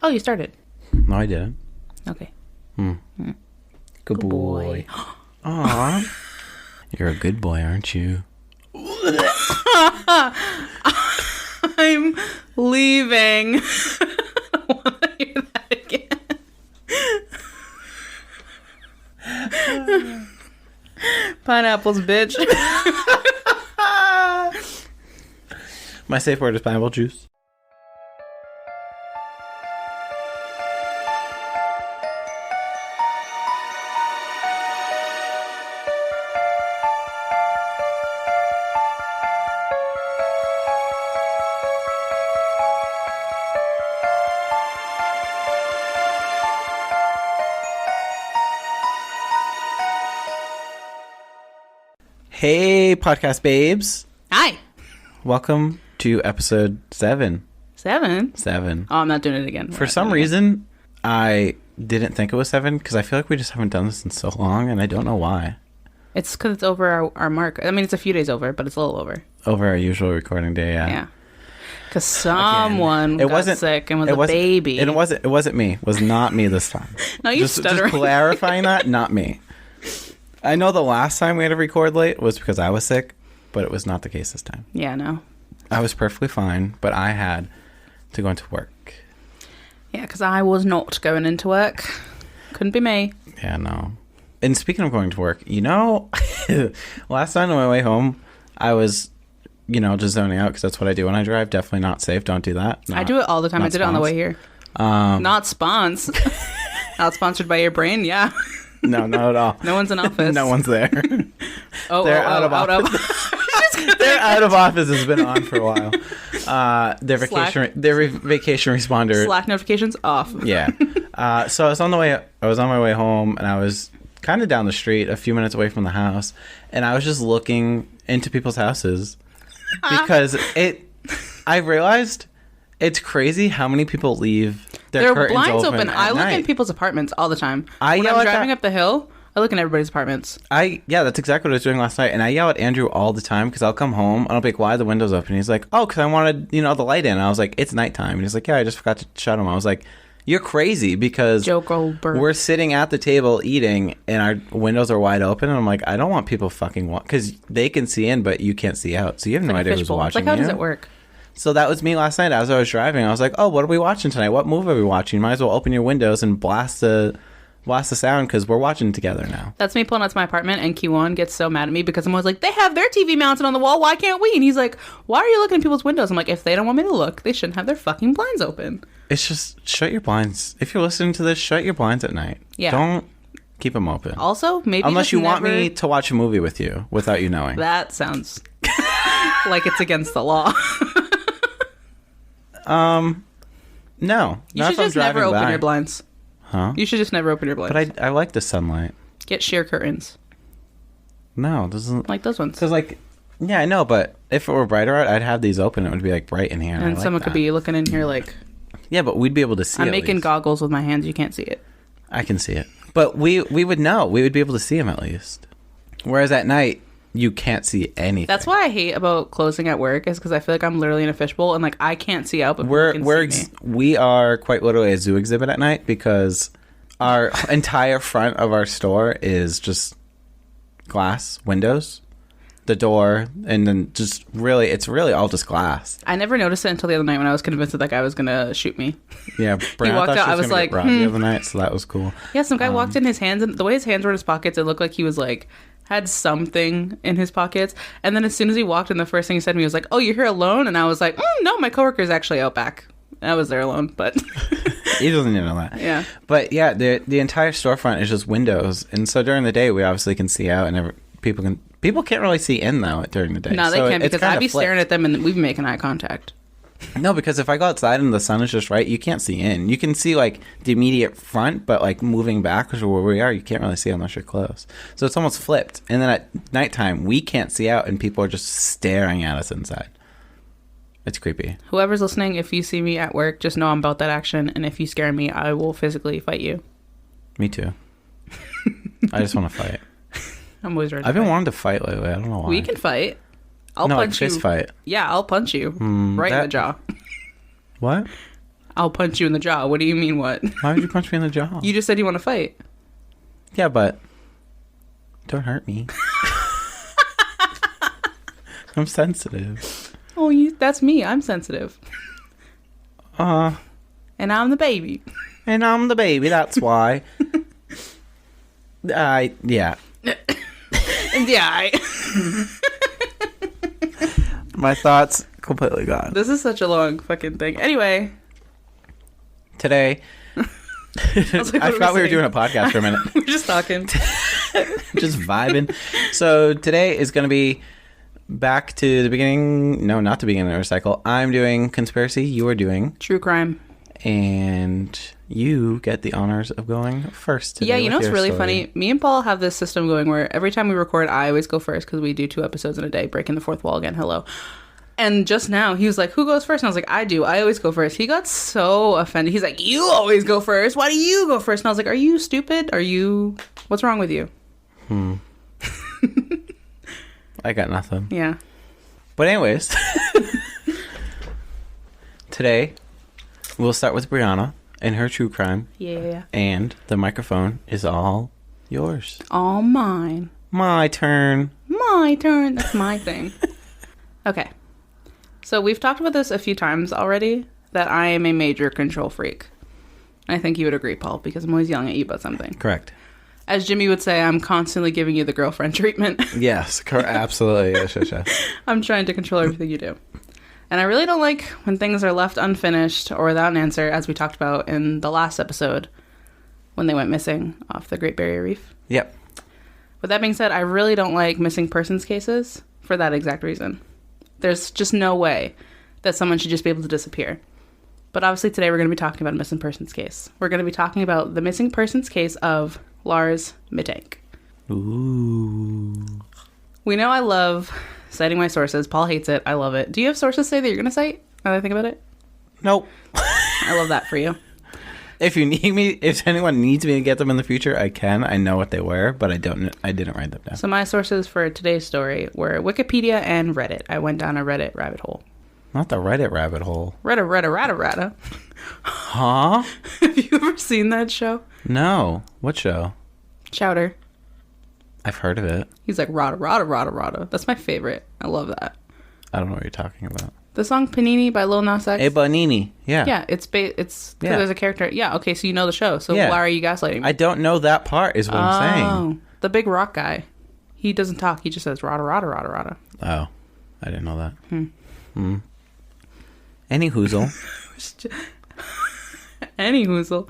Oh, you started. No, I didn't. Okay. Good boy. Aw. You're a good boy, aren't you? I'm leaving. I don't want to hear that again. Pineapples, bitch. My safe word is pineapple juice. Hey, podcast babes. Hi. Welcome to episode 7. 7? 7. Oh, I'm not doing it again. For some reason, I didn't think it was 7 because I feel like we just haven't done this in so long, and I don't know why. It's because it's over our mark. I mean, it's a few days over, but it's a little over. Over our usual recording day, yeah. Yeah. Because someone got sick and was a baby. It wasn't me. It was not me this time. No, you stuttering. Just clarifying that, not me. I know the last time we had to record late was because I was sick, but it was not the case this time. Yeah, no. I was perfectly fine, but I had to go into work. Yeah, because I was not going into work. Couldn't be me. Yeah, no. And speaking of going to work, last night on my way home, I was, just zoning out because that's what I do when I drive. Definitely not safe. Don't do that. I do it all the time. I did it on the way here. Not spons. Not sponsored by your brain. Yeah. No, not at all. No one's in office. No one's there. They're out of office. Their out of office has been on for a while. Their vacation responder. Slack notifications off. Yeah. So I was on my way home, and I was kind of down the street, a few minutes away from the house, and I was just looking into people's houses because I realized it's crazy how many people leave their curtains blinds open. at I look night. in people's apartments all the time. When I'm driving up the hill, I look in everybody's apartments. Yeah, that's exactly what I was doing last night. And I yell at Andrew all the time because I'll come home and I'll be like, why are the windows open? He's like, oh, because I wanted, the light in. And I was like, it's nighttime. And he's like, yeah, I just forgot to shut them. I was like, you're crazy because Joe Goldberg. We're sitting at the table eating and our windows are wide open. And I'm like, I don't want people fucking because they can see in, but you can't see out. So you have no idea who's watching. It's like, how does it work? So that was me last night as I was driving. I was like, oh, what are we watching tonight? What movie are we watching? Might as well open your windows and blast the sound because we're watching together now. That's me pulling out to my apartment, and Q1 gets so mad at me because I'm always like, they have their TV mounted on the wall. Why can't we? And he's like, why are you looking at people's windows? I'm like, if they don't want me to look, they shouldn't have their fucking blinds open. It's just shut your blinds. If you're listening to this, shut your blinds at night. Yeah. Don't keep them open. Also, maybe unless you want me to watch a movie with you without you knowing. That sounds like it's against the law. No. You should just never open your blinds. Huh? You should just never open your blinds. But I like the sunlight. Get sheer curtains. No, this isn't like those ones. Because yeah, I know, but if it were brighter out, I'd have these open. It would be bright in here. And someone could be looking in here like. Yeah, but we'd be able to see. I'm making goggles with my hands. You can't see it. I can see it, but we would know. We would be able to see them at least. Whereas at night, you can't see anything. That's why I hate about closing at work is because I feel like I'm literally in a fishbowl and I can't see out, but we are quite literally a zoo exhibit at night because our entire front of our store is just glass windows, the door, and then it's really all just glass. I never noticed it until the other night when I was convinced that guy was gonna shoot me. Yeah, Breana, he walked out. I was like, the other night, so that was cool. Yeah, some guy walked in, his hands, and the way his hands were in his pockets, it looked like he was had something in his pockets. And then as soon as he walked in, the first thing he said to me was like, oh, you're here alone? And I was like, no, my coworker's actually out back. I was there alone, but he doesn't even know that. Yeah, but yeah, the entire storefront is just windows, and so during the day we obviously can see out, and people can't really see in though during the day. No, they can't because I'd be staring at them and we'd be making eye contact. No, because if I go outside and the sun is just right, you can't see in. You can see the immediate front, but moving back to where we are, you can't really see unless you're close. So it's almost flipped. And then at nighttime, we can't see out, and people are just staring at us inside. It's creepy. Whoever's listening, if you see me at work, just know I'm about that action, and if you scare me, I will physically fight you. Me too. I just want to fight. I'm always ready. I've been wanting to fight lately. I don't know why. We can fight. I'll punch you. Fist fight. Yeah, I'll punch you right in the jaw. What? I'll punch you in the jaw. What do you mean, what? Why would you punch me in the jaw? You just said you want to fight. Yeah, but don't hurt me. I'm sensitive. Oh, that's me. I'm sensitive. And I'm the baby. And I'm the baby, that's why. Yeah. Yeah. My thoughts completely gone. This is such a long fucking thing. Anyway. Today. I thought we were doing a podcast for a minute. We're just talking. Just vibing. So today is going to be back to the beginning. No, not the beginning of our cycle. I'm doing conspiracy. You are doing true crime. And you get the honors of going first today. Yeah, you know what's really story. funny? Me and Paul have this system going where every time we record, I always go first because we do 2 episodes in a day, breaking the fourth wall again. Hello. And just now, he was like, who goes first? And I was like, I do. I always go first. He got so offended. He's like, you always go first. Why do you go first? And I was like, are you stupid? What's wrong with you? I got nothing. Yeah. But anyways, today we'll start with Breana and her true crime. Yeah. And the microphone is all yours. All mine. My turn. My turn. That's my thing. Okay. So we've talked about this a few times already, that I am a major control freak. I think you would agree, Paul, because I'm always yelling at you about something. Correct. As Jimmy would say, I'm constantly giving you the girlfriend treatment. Yes, absolutely. Yes. I'm trying to control everything you do. And I really don't like when things are left unfinished or without an answer, as we talked about in the last episode, when they went missing off the Great Barrier Reef. Yep. With that being said, I really don't like missing persons cases for that exact reason. There's just no way that someone should just be able to disappear. But obviously today we're going to be talking about a missing persons case. We're going to be talking about the missing persons case of Lars Mittank. Ooh. We know I love citing my sources. Paul hates it. I love it. Do you have sources say that you're going to cite? Now that I think about it? Nope. I love that for you. If you need me, if anyone needs me to get them in the future, I can. I know what they were, but I didn't write them down. So my sources for today's story were Wikipedia and Reddit. I went down a Reddit rabbit hole. Not the Reddit rabbit hole. Rata. Huh? Have you ever seen that show? No. What show? Chowder. I've heard of it. He's like, rata. That's my favorite. I love that. I don't know what you're talking about. The song Panini by Lil Nas X. Hey, Banini. Yeah. Yeah, it's because there's a character. Yeah, okay, so you know the show. So why are you gaslighting me? I don't know that part is what I'm saying. The big rock guy. He doesn't talk. He just says rata. Oh, I didn't know that. Any hoozle. Any hoozle.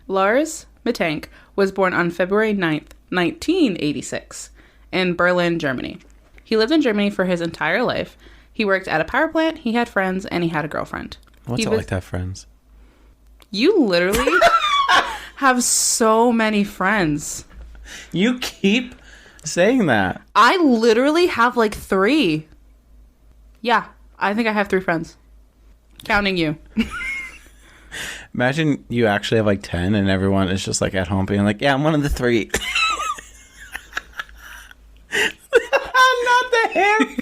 Lars Mittank was born on February 9th, 1986 in Berlin, Germany. He lived in Germany for his entire life. He worked at a power plant, he had friends, and he had a girlfriend. What's it like to have friends? You literally have so many friends. You keep saying that. I literally have like 3. Yeah, I think I have 3 friends. Counting you. Imagine you actually have like 10 and everyone is just like at home being like, yeah, I'm one of the 3. Not the him.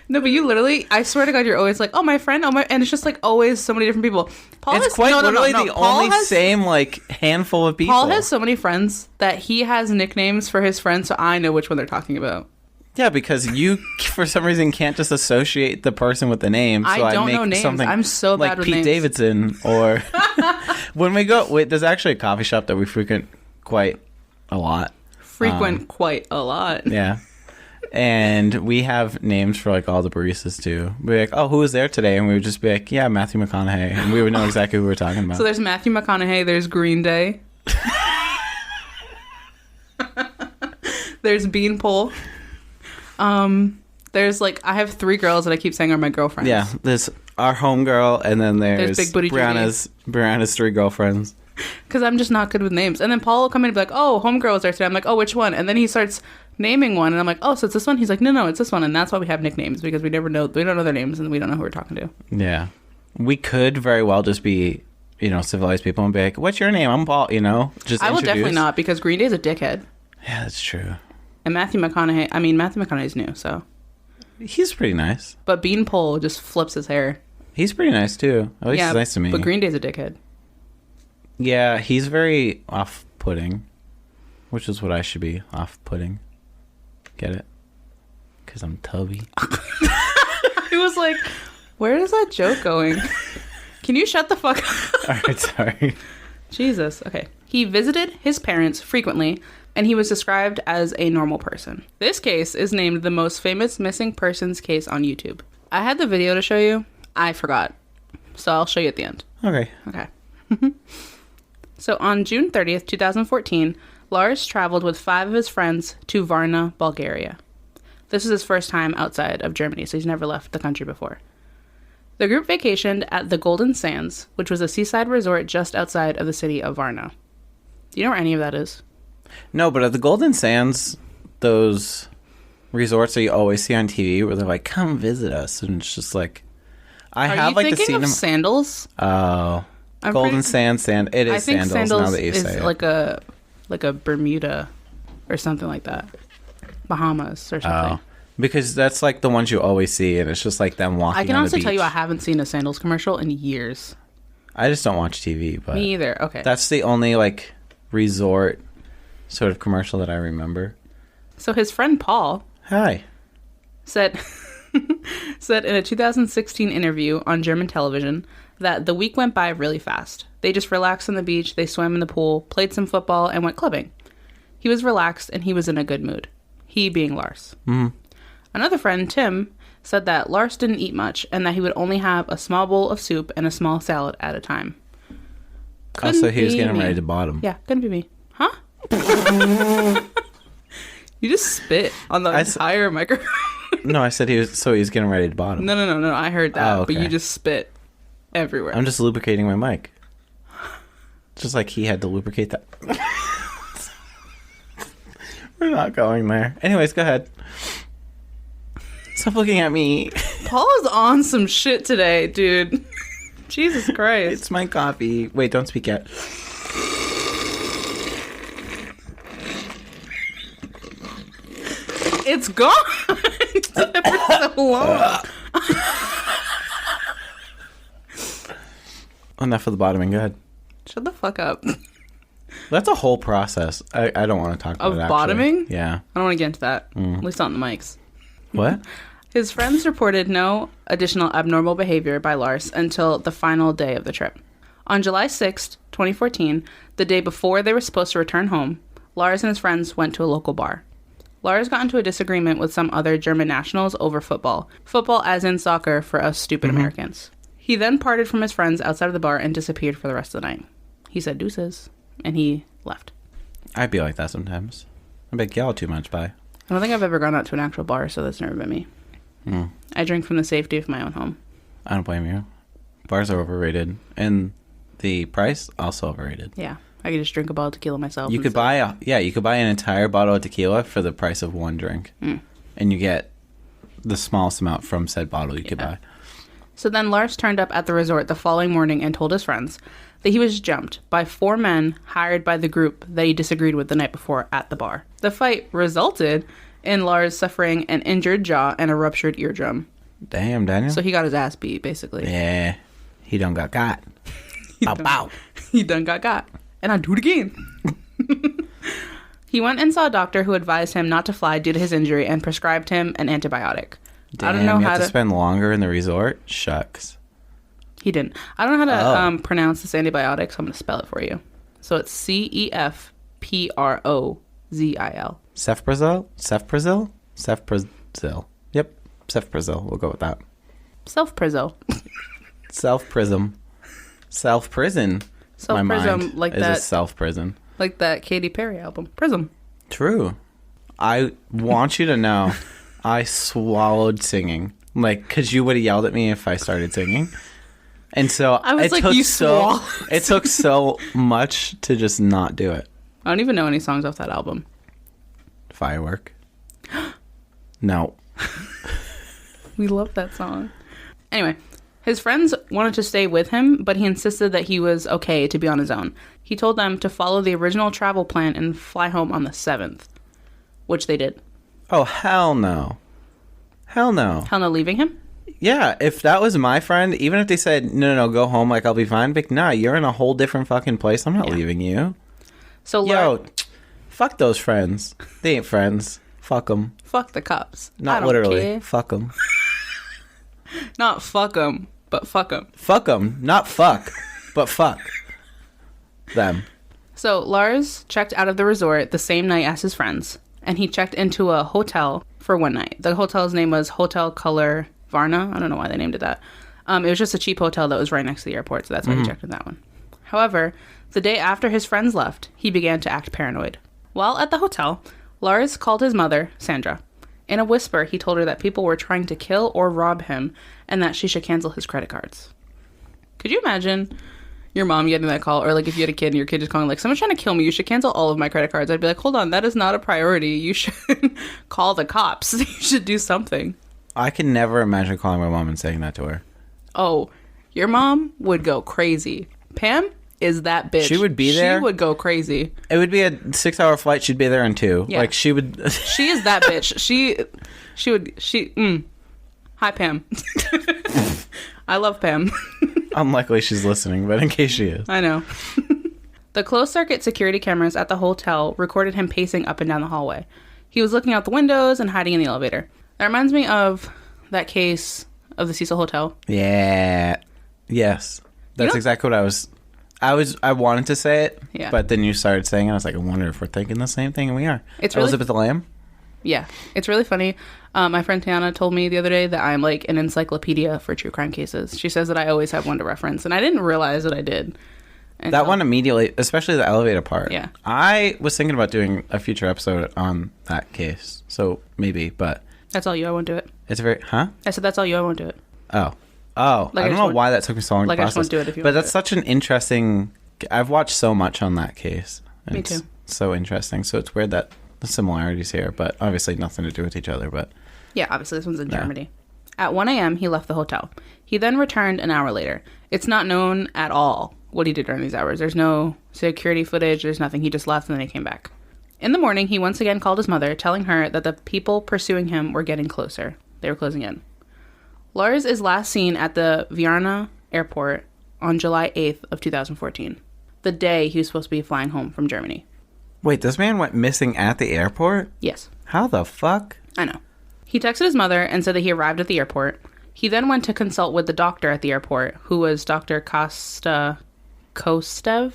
No, but you literally, I swear to God, you're always like, oh, my friend, and it's just like always so many different people. Paul it's has, quite literally the Paul only same like handful of people. Paul has so many friends that he has nicknames for his friends, so I know which one they're talking about. Yeah, because you, for some reason, can't just associate the person with the name. So I don't make know names. Something I'm so bad like with Pete names. Davidson, or when we go. Wait, there's actually a coffee shop that we frequent quite a lot. Quite a lot. Yeah, and we have names for like all the baristas too. We're like, oh, who was there today? And we would just be like, yeah, Matthew McConaughey, and we would know exactly who we were talking about. So there's Matthew McConaughey. There's Green Day. There's Beanpole. There's like, I have 3 girls that I keep saying are my girlfriends. Yeah, there's our homegirl, and then there's Big Booty Brianna's 3 girlfriends. Because I'm just not good with names. And then Paul will come in and be like, oh, homegirl was there today. I'm like, oh, which one? And then he starts naming one, and I'm like, oh, so it's this one? He's like, no, it's this one. And that's why we have nicknames, because we don't know their names, and we don't know who we're talking to. Yeah. We could very well just be, civilized people and be like, what's your name? I'm Paul, just I will introduce. definitely not, because Green Day's a dickhead. Yeah, that's true. And Matthew McConaughey's new, so. He's pretty nice. But Beanpole just flips his hair. He's pretty nice, too. At least he's nice to me. But Green Day's a dickhead. Yeah, he's very off-putting, which is what I should be, off-putting. Get it? Because I'm tubby. He was like, where is that joke going? Can you shut the fuck up? All right, sorry. Jesus. Okay. He visited his parents frequently, and he was described as a normal person. This case is named the most famous missing persons case on YouTube. I had the video to show you. I forgot. So I'll show you at the end. Okay. Okay. So on June 30th, 2014, Lars traveled with 5 of his friends to Varna, Bulgaria. This is his first time outside of Germany, so he's never left the country before. The group vacationed at the Golden Sands, which was a seaside resort just outside of the city of Varna. Do you know where any of that is? No, but at the Golden Sands, those resorts that you always see on TV where they're like, come visit us. And it's just like, Are you thinking of Sandals? Oh. Golden Sands, it is Sandals now that you say it. Like a Bermuda or something like that. Bahamas or something. Oh. Because that's like the ones you always see, and it's just like them walking on the beach. I can honestly tell you I haven't seen a Sandals commercial in years. I just don't watch TV, but... Me either, okay. That's the only, like, resort sort of commercial that I remember. So his friend Paul... Hi. Said in a 2016 interview on German television that the week went by really fast. They just relaxed on the beach, they swam in the pool, played some football, and went clubbing. He was relaxed, and he was in a good mood. He being Lars. Mm-hmm. Another friend, Tim, said that Lars didn't eat much and that he would only have a small bowl of soup and a small salad at a time. So he was getting ready to bottom. Yeah, couldn't be me. Huh? You just spit on the entire microphone. No, I said he was getting ready to bottom. No, I heard that, Oh, okay. but you just spit everywhere. I'm just lubricating my mic. Just like he had to lubricate that. We're not going there. Anyways, go ahead. Stop looking at me. Paul is on some shit today, dude. Jesus Christ. It's my coffee. Wait, don't speak yet. It's gone. It's been for so long. Enough of the bottoming. Go ahead. Shut the fuck up. That's a whole process. I don't want to talk about it, Of actually. bottoming? Yeah. I don't want to get into that. At least not on the mics. What? His friends reported no additional abnormal behavior by Lars until the final day of the trip. On July 6th, 2014, the day before they were supposed to return home, Lars and his friends went to a local bar. Lars got into a disagreement with some other German nationals over football. Football as in soccer for us stupid Americans. He then parted from his friends outside of the bar and disappeared for the rest of the night. He said deuces, and he left. I'd be like that sometimes. I'm like, y'all too much, bye. I don't think I've ever gone out to an actual bar, so that's never been me. I drink from the safety of my own home. I don't blame you. Bars are overrated. And the price, also overrated. Yeah. I could just drink a bottle of tequila myself. You could buy an entire bottle of tequila for the price of one drink. And you get the smallest amount from said bottle you could buy. So then Lars turned up at the resort the following morning and told his friends that he was jumped by 4 men hired by the group that he disagreed with the night before at the bar. The fight resulted in Lars suffering an injured jaw and a ruptured eardrum. Damn, Daniel. So he got his ass beat, basically. Yeah. He done got got. Bow. He done got. And I do it again. He went and saw a doctor who advised him not to fly due to his injury and prescribed him an antibiotic. Damn, I don't know you how have to spend longer in the resort? Shucks. He didn't. I don't know how to pronounce this antibiotic, so I'm going to spell it for you. So it's Cefprozil. Cefprozil? Cefprozil. Yep. Cefprozil. We'll go with that. Self-Prizzle. Self-prism. Self-prison. Self-prism, like that. Is a self-prison. Like that Katy Perry album. Prism. True. I want you to know, I swallowed singing. Like, because you would have yelled at me if I started singing. And so I was like, you swallowed. It took so much to just not do it. I don't even know any songs off that album. Firework. No. We love that song. Anyway, his friends wanted to stay with him, but he insisted that he was okay to be on his own. He told them to follow the original travel plan and fly home on the 7th, which they did. Oh, hell no. Hell no. Hell no, leaving him? Yeah, if that was my friend, even if they said, no, go home, like, I'll be fine, but nah, you're in a whole different fucking place. I'm not leaving you. So, yo, fuck those friends. They ain't friends. Fuck them. Fuck the cops. Not literally. Care. Fuck them. Not fuck them, but fuck them. Fuck them. Not fuck, but fuck them. So, Lars checked out of the resort the same night as his friends, and he checked into a hotel for one night. The hotel's name was Hotel Color Varna. I don't know why they named it that. It was just a cheap hotel that was right next to the airport, so that's why he checked in that one. However, the day after his friends left, he began to act paranoid. While at the hotel, Lars called his mother, Sandra. In a whisper, he told her that people were trying to kill or rob him and that she should cancel his credit cards. Could you imagine your mom getting that call? Or like if you had a kid and your kid just calling like, someone's trying to kill me, you should cancel all of my credit cards. I'd be like, hold on, that is not a priority. You should call the cops. You should do something. I can never imagine calling my mom and saying that to her. Oh, your mom would go crazy. Pam is that bitch. She would be there. She would go crazy. It would be a 6-hour flight. She'd be there in 2. Yeah. Like she would. She is that bitch. Hi, Pam. I love Pam. Unlikely she's listening, but in case she is. I know. The closed-circuit security cameras at the hotel recorded him pacing up and down the hallway. He was looking out the windows and hiding in the elevator. That reminds me of that case of the Cecil Hotel. Yeah. Yes. That's exactly what I wanted to say it, but then you started saying it. I was like, I wonder if we're thinking the same thing, and we are. It's really, Elizabeth Lamb? Yeah. It's really funny. My friend Tiana told me the other day that I'm like an encyclopedia for true crime cases. She says that I always have one to reference, and I didn't realize that I did. That one immediately, especially the elevator part. Yeah. I was thinking about doing a future episode on that case, so maybe, but... That's all you. I won't do it. It's very... Huh? I said that's all you. I won't do it. Oh. Like, I don't know why that took me so long to process. I just won't do it if you But that's such an interesting... I've watched so much on that case. Me too. It's so interesting. So it's weird that the similarities here, but obviously nothing to do with each other, but... Yeah, obviously this one's in Germany. At 1 a.m., he left the hotel. He then returned an hour later. It's not known at all what he did during these hours. There's no security footage. There's nothing. He just left and then he came back. In the morning, he once again called his mother, telling her that the people pursuing him were getting closer. They were closing in. Lars is last seen at the Breana airport on July 8th of 2014, the day he was supposed to be flying home from Germany. Wait, this man went missing at the airport? Yes. How the fuck? I know. He texted his mother and said that he arrived at the airport. He then went to consult with the doctor at the airport, who was Dr. Kostev,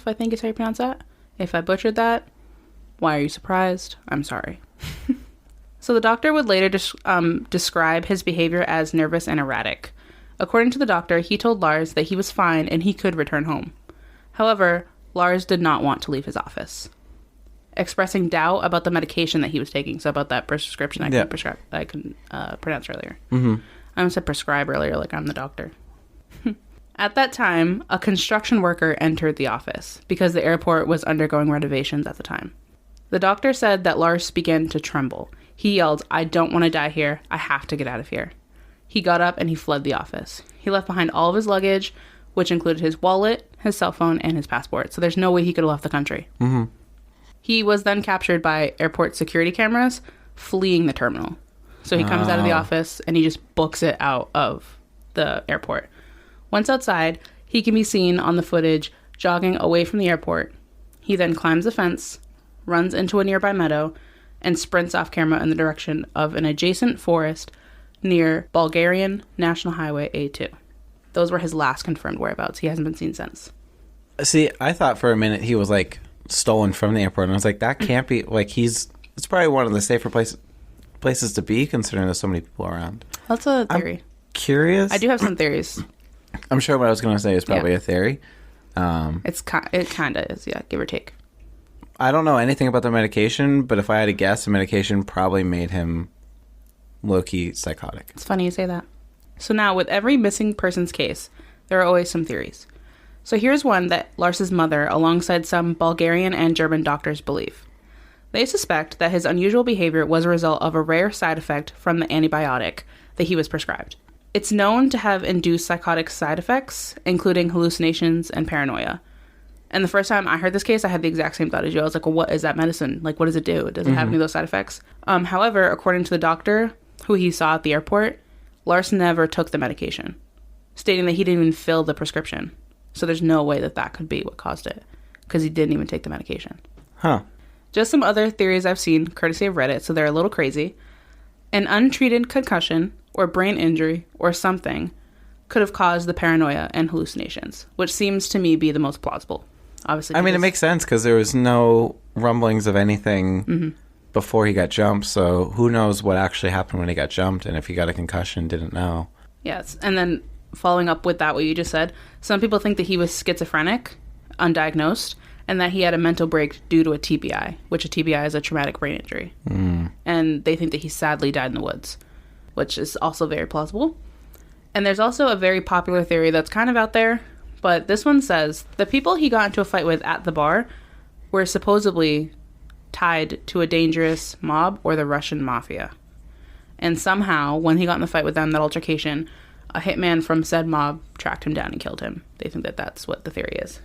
I think is how you pronounce that. If I butchered that, why are you surprised? I'm sorry. So the doctor would later describe his behavior as nervous and erratic. According to the doctor, he told Lars that he was fine and he could return home. However, Lars did not want to leave his office, expressing doubt about the medication that he was taking. So about that prescription I couldn't pronounce earlier. Mm-hmm. I almost said prescribe earlier, like I'm the doctor. At that time, a construction worker entered the office because the airport was undergoing renovations at the time. The doctor said that Lars began to tremble. He yelled, "I don't want to die here. I have to get out of here." He got up and he fled the office. He left behind all of his luggage, which included his wallet, his cell phone, and his passport. So there's no way he could have left the country. Mm-hmm. He was then captured by airport security cameras fleeing the terminal. So he comes out of the office and he just books it out of the airport. Once outside, he can be seen on the footage jogging away from the airport. He then climbs a fence, runs into a nearby meadow, and sprints off camera in the direction of an adjacent forest near Bulgarian National Highway A2. Those were his last confirmed whereabouts. He hasn't been seen since. See, I thought for a minute he was like stolen from the airport, and I was like, that can't be, like, it's probably one of the safer places to be, considering there's so many people around. That's a theory. I'm curious. I do have some theories. I'm sure what I was going to say is probably a theory. It kind of is, yeah, give or take. I don't know anything about the medication, but if I had to guess, the medication probably made him low-key psychotic. It's funny you say that. So now, with every missing person's case, there are always some theories. So here's one that Lars's mother, alongside some Bulgarian and German doctors, believe. They suspect that his unusual behavior was a result of a rare side effect from the antibiotic that he was prescribed. It's known to have induced psychotic side effects, including hallucinations and paranoia. And the first time I heard this case, I had the exact same thought as you. I was like, well, what is that medicine? Like, what does it do? Does it have any of those side effects? However, according to the doctor who he saw at the airport, Lars never took the medication, stating that he didn't even fill the prescription. So there's no way that that could be what caused it, because he didn't even take the medication. Huh. Just some other theories I've seen, courtesy of Reddit, so they're a little crazy. An untreated concussion or brain injury or something could have caused the paranoia and hallucinations, which seems to me be the most plausible. Obviously, I mean, it makes sense because there was no rumblings of anything Mm-hmm. before he got jumped, so who knows what actually happened when he got jumped, and if he got a concussion, didn't know. Yes, and then following up with that, what you just said, some people think that he was schizophrenic, undiagnosed, and that he had a mental break due to a TBI, which a TBI is a traumatic brain injury. And they think that he sadly died in the woods, which is also very plausible. And there's also a very popular theory that's kind of out there, but this one says the people he got into a fight with at the bar were supposedly tied to a dangerous mob or the Russian mafia. And somehow, when he got in the fight with them, that altercation, a hitman from said mob tracked him down and killed him. They think that that's what the theory is.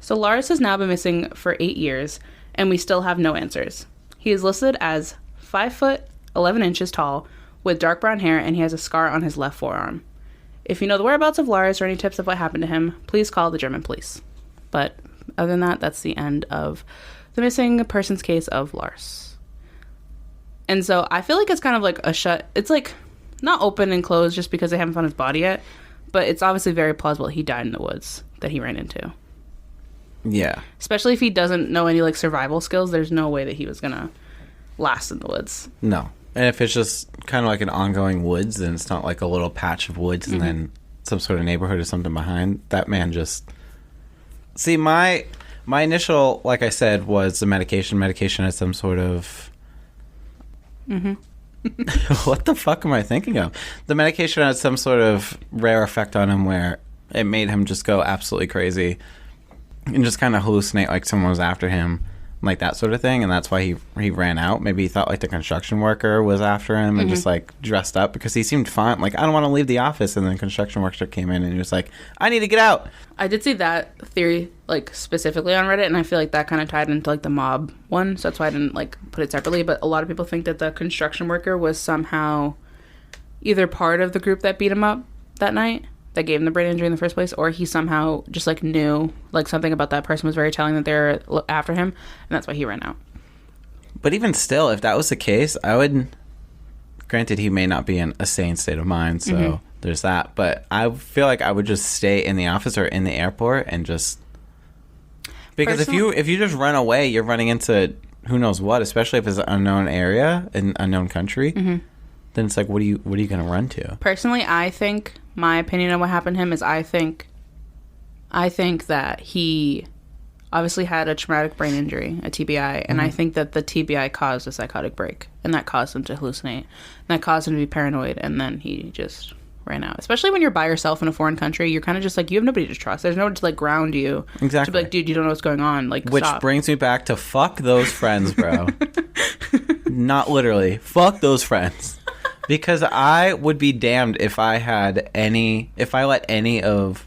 So Lars has now been missing for 8 years, and we still have no answers. He is listed as 5 foot 11 inches tall, with dark brown hair, and he has a scar on his left forearm. If you know the whereabouts of Lars or any tips of what happened to him, please call the German police. But other than that, that's the end of the missing persons case of Lars. And so I feel like it's kind of like it's like not open and closed just because they haven't found his body yet, but it's obviously very plausible he died in the woods that he ran into. Yeah. Especially if he doesn't know any like survival skills, there's no way that he was gonna last in the woods. No. And if it's just kind of like an ongoing woods, then it's not like a little patch of woods and then some sort of neighborhood or something behind. That man just... See, my initial, like I said, was the medication. Medication has some sort of... What the fuck am I thinking of? The medication had some sort of rare effect on him where it made him just go absolutely crazy and just kind of hallucinate like someone was after him, like that sort of thing. And that's why he ran out. Maybe he thought like the construction worker was after him and just like dressed up because he seemed fine. Like, I don't want to leave the office. And then the construction worker came in and he was like, I need to get out. I did see that theory like specifically on Reddit, and I feel like that kind of tied into like the mob one, so that's why I didn't like put it separately. But a lot of people think that the construction worker was somehow either part of the group that beat him up that night, that gave him the brain injury in the first place, or he somehow just like knew like something about that person was very telling that they're after him, and that's why he ran out. But even still, if that was the case, I would... Granted, he may not be in a sane state of mind, so there's that. But I feel like I would just stay in the office or in the airport and just... Because if you just run away, you're running into who knows what, especially if it's an unknown area, an unknown country. Then it's like, what are you going to run to? Personally, I think my opinion on what happened to him is I think that he obviously had a traumatic brain injury, a TBI, and I think that the TBI caused a psychotic break, and that caused him to hallucinate, and that caused him to be paranoid, and then he just ran out. Especially when you're by yourself in a foreign country, you're kind of just like, you have nobody to trust. There's no one to like ground you. Exactly. To be like, dude, you don't know what's going on. Like, Which stop. brings me back to fuck those friends, bro. Not literally. Fuck those friends. Because I would be damned if I let any of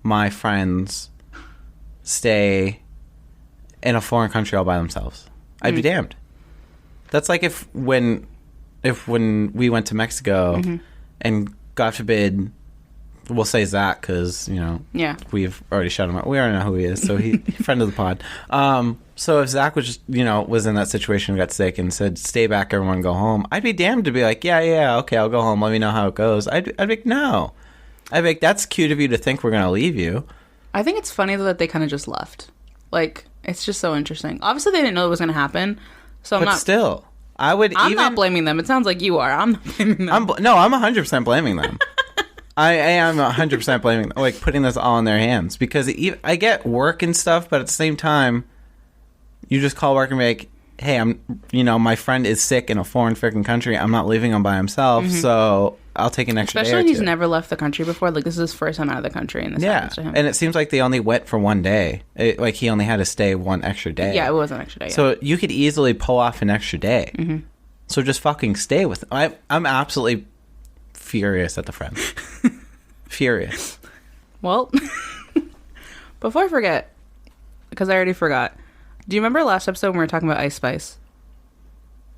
my friends stay in a foreign country all by themselves. I'd be damned. That's like if when we went to Mexico and God forbid, we'll say Zach because, you know, we've already shut him out. We already know who he is, so he's friend of the pod. So if Zach was just, you know, was in that situation and got sick and said, stay back, everyone go home, I'd be damned to be like, yeah, okay, I'll go home. Let me know how it goes. I'd be like, no. I'd be like, that's cute of you to think we're going to leave you. I think it's funny though that they kind of just left. Like, it's just so interesting. Obviously, they didn't know it was going to happen. So I'm not blaming them. It sounds like you are. I'm not blaming them. I'm 100% blaming them. I am 100% blaming them. Like, putting this all in their hands. Because I get work and stuff, but at the same time, you just call work and be like, hey, my friend is sick in a foreign freaking country. I'm not leaving him by himself, so I'll take an extra day or two. Especially when he's never left the country before. Like, this is his first time out of the country, and this happens to him. And it seems like they only went for one day. Like, he only had to stay one extra day. Yeah, it was an extra day. Yeah. So you could easily pull off an extra day. So just fucking stay with him. I'm absolutely furious at the friends. Furious. Well, before I forget, because I already forgot, do you remember last episode when we were talking about Ice Spice?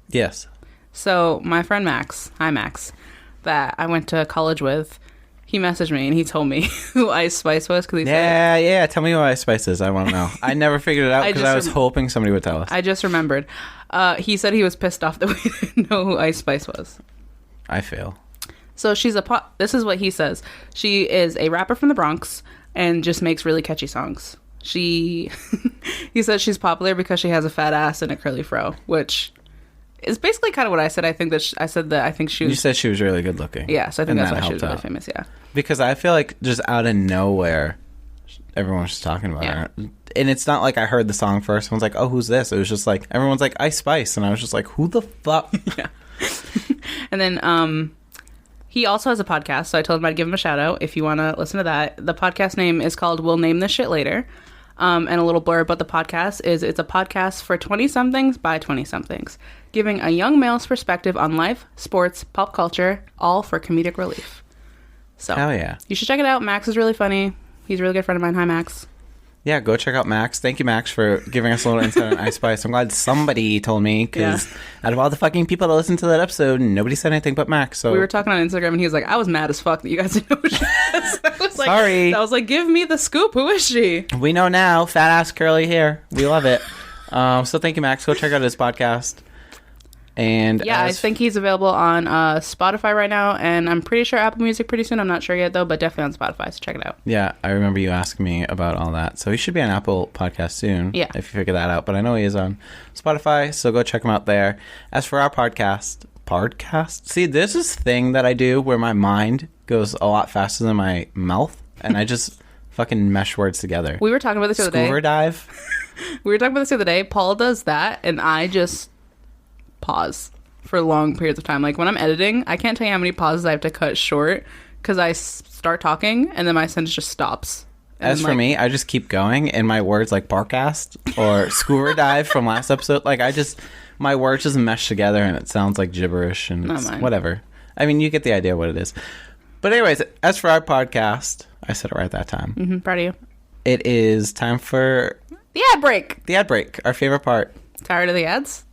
Yes. So my friend Max, hi Max, that I went to college with, he messaged me and he told me who Ice Spice was because he said, yeah. Tell me who Ice Spice is. I want to know. I never figured it out because I was hoping somebody would tell us. I just remembered. He said he was pissed off that we didn't know who Ice Spice was. I fail. So this is what he says. She is a rapper from the Bronx and just makes really catchy songs. He said she's popular because she has a fat ass and a curly fro, which is basically kind of what I said. I think that I think she was... You said she was really good looking. Yeah, so I think that's why she was really famous, yeah. Because I feel like just out of nowhere, everyone's just talking about her. And it's not like I heard the song first. Someone's like, oh, who's this? It was just like, everyone's like, Ice Spice. And I was just like, who the fuck? Yeah. And then he also has a podcast, so I told him I'd give him a shout out if you want to listen to that. The podcast name is called We'll Name This Shit Later. And a little blurb about the podcast is it's a podcast for 20-somethings by 20-somethings, giving a young male's perspective on life, sports, pop culture, all for comedic relief. So, hell yeah. You should check it out. Max is really funny. He's a really good friend of mine. Hi, Max. Yeah, go check out Max. Thank you, Max, for giving us a little insight on Ice Spice. I'm glad somebody told me, because out of all the fucking people that listened to that episode, nobody said anything but Max. So we were talking on Instagram, and he was like, I was mad as fuck that you guys didn't know who she was. Sorry. I was like, give me the scoop. Who is she? We know now. Fat ass curly hair. We love it. So thank you, Max. Go check out his podcast. And yeah, I think he's available on Spotify right now, and I'm pretty sure Apple Music pretty soon. I'm not sure yet, though, but definitely on Spotify, so check it out. Yeah, I remember you asking me about all that. So he should be on Apple Podcast soon, if you figure that out. But I know he is on Spotify, so go check him out there. As for our podcast, see, there's this thing that I do where my mind goes a lot faster than my mouth, and I just fucking mesh words together. We were talking about this the other day. Scuba dive. We were talking about this the other day. Paul does that, and I just pause for long periods of time. Like when I'm editing, I can't tell you how many pauses I have to cut short because I start talking and then my sentence just stops. And as for me, I just keep going, and my words like parcast or scuba dive from last episode, like my words just mesh together and it sounds like gibberish and it's whatever. I mean, you get the idea of what it is. But anyways, as for our podcast, I said it right that time. Mm-hmm, proud of you. It is time for the ad break. The ad break, our favorite part. Tired of the ads?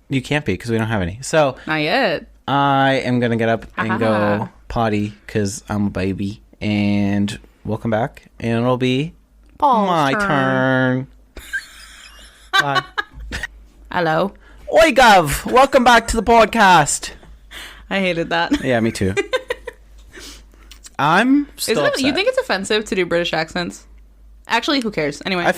You can't be because we don't have any. So not yet. I am gonna get up and go potty because I'm a baby, and we'll come back and it'll be Paul's my turn. Bye. Hello. Oi, Gov. Welcome back to the podcast. I hated that. Yeah, me too. I'm still upset. You think it's offensive to do British accents? Actually, who cares? Anyway.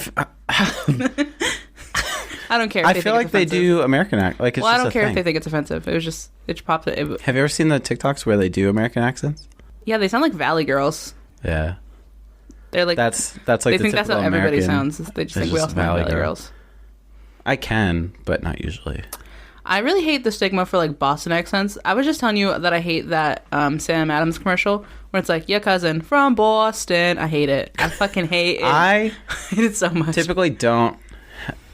I don't care if I feel like they do American accents. Like, I don't care if they think it's offensive. It was just, it popped. Have you ever seen the TikToks where they do American accents? Yeah, they sound like Valley Girls. Yeah. They're like... That's like they the think that's how everybody American, sounds. They just think we all sound like Valley Girls. I can, but not usually. I really hate the stigma for like Boston accents. I was just telling you that I hate that Sam Adams commercial where it's like, your cousin from Boston. I hate it. I fucking hate it. I hate it so much. Typically don't.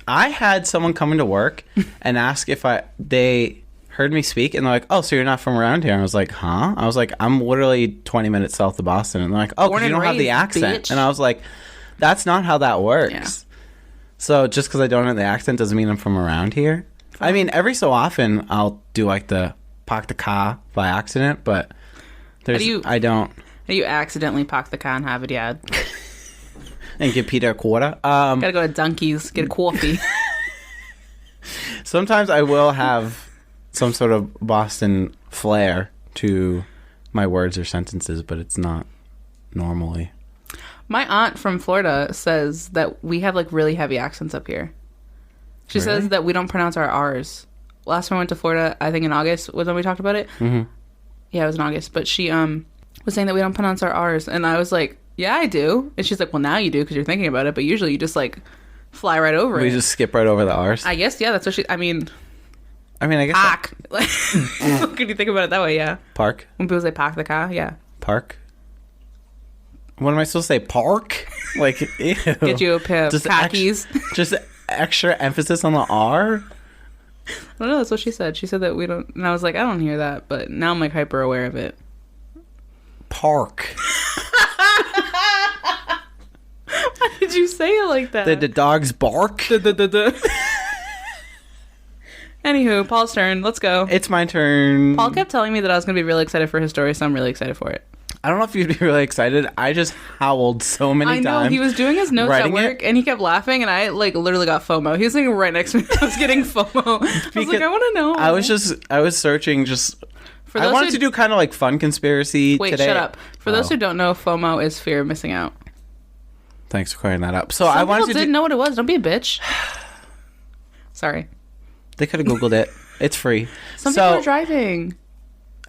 I had someone come into work and ask if they heard me speak, and they're like, oh, so you're not from around here? And I was like, huh? I was like, I'm literally 20 minutes south of Boston. And they're like, oh, because you don't have the accent. Bitch. And I was like, that's not how that works. Yeah. So just because I don't have the accent doesn't mean I'm from around here. I mean, every so often I'll do like the park the car by accident, but I don't. How do you accidentally park the car and have it, yeah? And give Peter a quarter. Gotta go to Dunkies, get a coffee. Sometimes I will have some sort of Boston flair to my words or sentences, but it's not normally. My aunt from Florida says that we have like really heavy accents up here. She says that we don't pronounce our R's. Last time I went to Florida, I think in August was when we talked about it. Mm-hmm. Yeah, it was in August. But she was saying that we don't pronounce our R's. And I was like, yeah, I do. And she's like, well, now you do because you're thinking about it. But usually you just like fly right over it. We just skip right over the R's? I guess, yeah. That's what I mean, I guess. Park. Could you think about it that way? Yeah. Park. When people say park the car, yeah. Park. What am I supposed to say? Park? Like, ew. Get you a pair of khakis. Just extra emphasis on the R? I don't know. That's what she said. She said that we don't. And I was like, I don't hear that. But now I'm like hyper aware of it. Park. Why did you say it like that? The dogs bark? Anywho, Paul's turn. Let's go. It's my turn. Paul kept telling me that I was going to be really excited for his story, so I'm really excited for it. I don't know if you'd be really excited. I just howled so many times. I know. He was doing his notes at work, and he kept laughing, and I, like, literally got FOMO. He was sitting right next to me. I was getting FOMO. I was like, I want to know. I was searching just... I wanted to do kind of, like, fun conspiracy today. Wait, shut up. For those who don't know, FOMO is fear of missing out. Thanks for clearing that up. So Some I wanted people didn't know what it was. Don't be a bitch. Sorry. They could have Googled it. It's free. Some people are driving.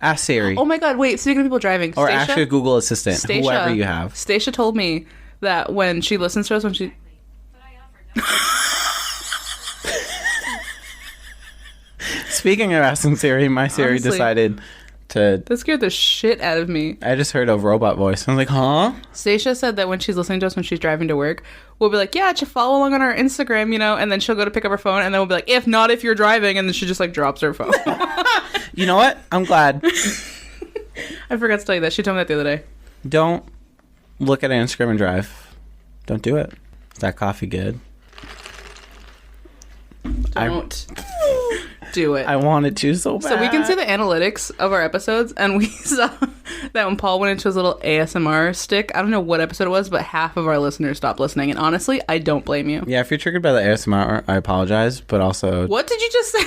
Ask Siri. Oh my god, wait, speaking of people driving. Or ask your Google Assistant, whoever you have. Stacia told me that when she listens to us, when she... Speaking of asking Siri, my Siri decided to... That scared the shit out of me. I just heard a robot voice. I was like, huh? Stacia said that when she's listening to us when she's driving to work, we'll be like, yeah, just follow along on our Instagram, you know, and then she'll go to pick up her phone, and then we'll be like, if not, if you're driving, and then she just, like, drops her phone. You know what? I'm glad. I forgot to tell you that. She told me that the other day. Don't look at Instagram and drive. Don't do it. Is that coffee good? Don't do it. I wanted to so bad. So we can see the analytics of our episodes, and we saw that when Paul went into his little ASMR stick, I don't know what episode it was, but half of our listeners stopped listening. And honestly, I don't blame you. Yeah, if you're triggered by the ASMR, I apologize, but also... What did you just say?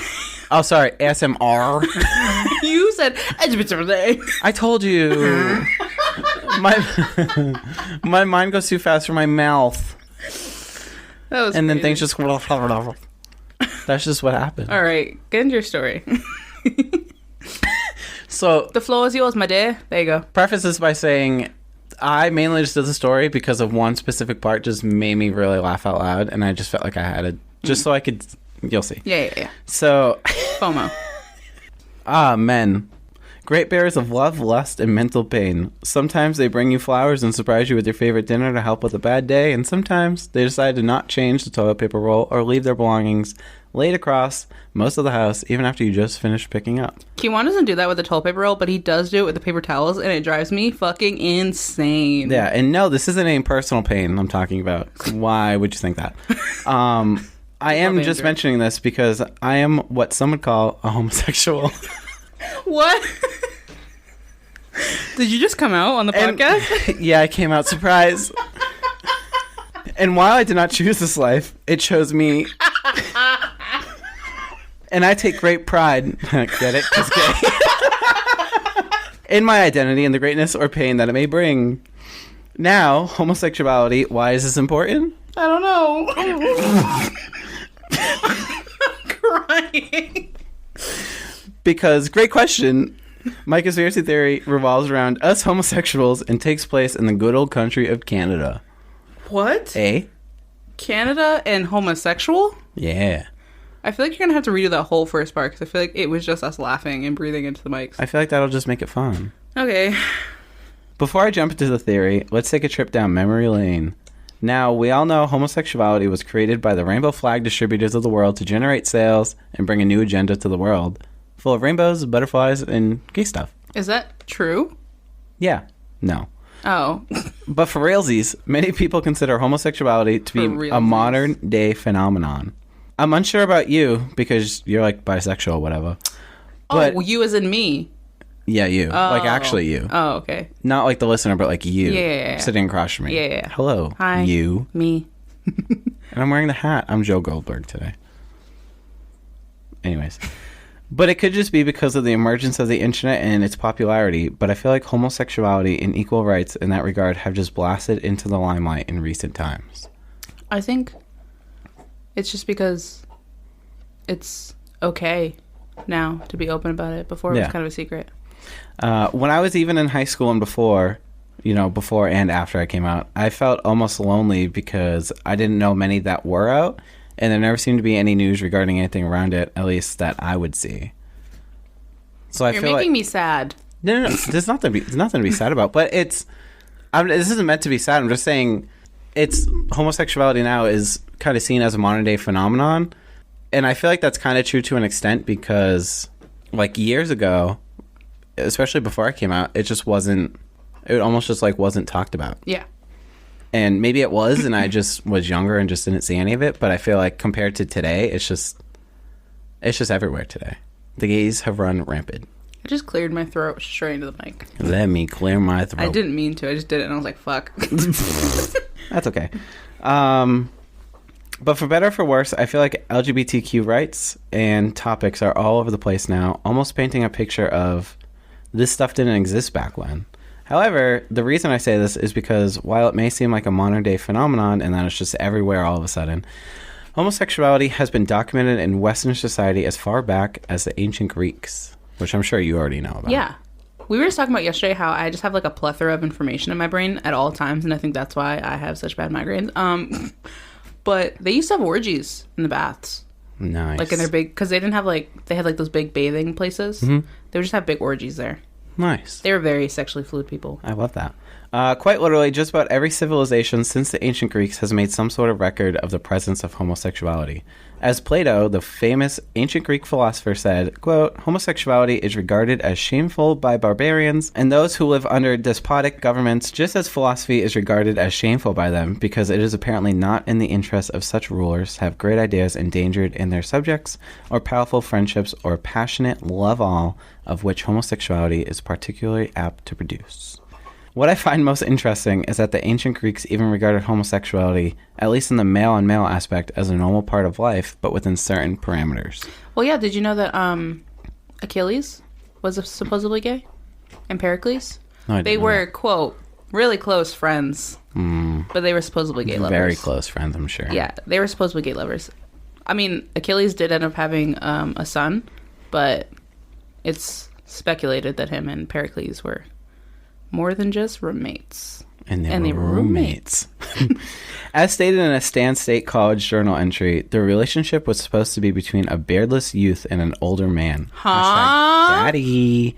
Oh, sorry, ASMR. You said... I told you. My mind goes too fast for my mouth. That was and crazy. Then things just... That's just what happened. All right, get into your story. So... The floor is yours, my dear. There you go. Preface this by saying... I mainly just did the story because of one specific part just made me really laugh out loud, and I just felt like I had to... Just so I could... You'll see. Yeah. So... FOMO. Men. Great bearers of love, lust, and mental pain. Sometimes they bring you flowers and surprise you with your favorite dinner to help with a bad day, and sometimes they decide to not change the toilet paper roll or leave their belongings laid across most of the house even after you just finished picking up. Kiwan doesn't do that with the toilet paper roll, but he does do it with the paper towels, and it drives me fucking insane. Yeah, and no, this isn't any personal pain I'm talking about. Why would you think that? I am just mentioning this because I am what some would call a homosexual. What? Did you just come out on the podcast? Yeah, I came out. Surprise. And while I did not choose this life, it chose me. And I take great pride. Get it? It's gay. In my identity and the greatness or pain that it may bring. Now, homosexuality, why is this important? I don't know. I'm crying. Because, great question, my conspiracy theory revolves around us homosexuals and takes place in the good old country of Canada. What? Canada and homosexual? Yeah. I feel like you're going to have to redo that whole first part because I feel like it was just us laughing and breathing into the mics. I feel like that'll just make it fun. Okay. Before I jump into the theory, let's take a trip down memory lane. Now, we all know homosexuality was created by the rainbow flag distributors of the world to generate sales and bring a new agenda to the world. Full of rainbows, butterflies, and gay stuff. Is that true? Yeah. No. Oh. But for realsies, many people consider homosexuality to be a modern day phenomenon. I'm unsure about you because you're like bisexual or whatever. But, you as in me? Yeah, you. Oh. Like actually you. Oh, okay. Not like the listener, but like you. Yeah. Sitting across from me. Yeah. Hello. Hi. You. Me. And I'm wearing the hat. I'm Joe Goldberg today. Anyways. But it could just be because of the emergence of the internet and its popularity, but I feel like homosexuality and equal rights in that regard have just blasted into the limelight in recent times. I think it's just because it's okay now to be open about it. Before it was kind of a secret. When I was even in high school and before and after I came out, I felt almost lonely because I didn't know many that were out. And there never seemed to be any news regarding anything around it, at least that I would see. So You're making me sad. No. There's nothing to be sad about. But this isn't meant to be sad. I'm just saying, homosexuality now is kind of seen as a modern day phenomenon, and I feel like that's kind of true to an extent because, like years ago, especially before I came out, it just wasn't. It almost just like wasn't talked about. Yeah. And maybe it was, and I just was younger and just didn't see any of it. But I feel like compared to today, it's just It's just everywhere today. The gays have run rampant. I just cleared my throat straight into the mic. Let me clear my throat. I didn't mean to. I just did it, and I was like, fuck. That's okay. But for better or for worse, I feel like LGBTQ rights and topics are all over the place now, almost painting a picture of this stuff didn't exist back when. However, the reason I say this is because while it may seem like a modern-day phenomenon and that it's just everywhere all of a sudden, homosexuality has been documented in Western society as far back as the ancient Greeks. Which I'm sure you already know about. Yeah. We were just talking about yesterday how I just have like a plethora of information in my brain at all times, and I think that's why I have such bad migraines. But they used to have orgies in the baths. Nice. Like in their big, because they didn't have like, they had like those big bathing places. Mm-hmm. They would just have big orgies there. Nice. They were very sexually fluid people. I love that. Quite literally, just about every civilization since the ancient Greeks has made some sort of record of the presence of homosexuality. As Plato, the famous ancient Greek philosopher, said, quote, homosexuality is regarded as shameful by barbarians and those who live under despotic governments, just as philosophy is regarded as shameful by them, because it is apparently not in the interest of such rulers to have great ideas endangered in their subjects, or powerful friendships, or passionate love all, of which homosexuality is particularly apt to produce. What I find most interesting is that the ancient Greeks even regarded homosexuality, at least in the male-on-male aspect, as a normal part of life, but within certain parameters. Well, yeah, did you know that Achilles was supposedly gay? And Pericles? No, I didn't They know were, that. quote, really close friends, but they were supposedly gay lovers. Very close friends, I'm sure. Yeah, they were supposedly gay lovers. I mean, Achilles did end up having a son, but it's speculated that him and Pericles were more than just roommates. And they were roommates. As stated in a Stan State College journal entry, the relationship was supposed to be between a beardless youth and an older man. Huh? Daddy.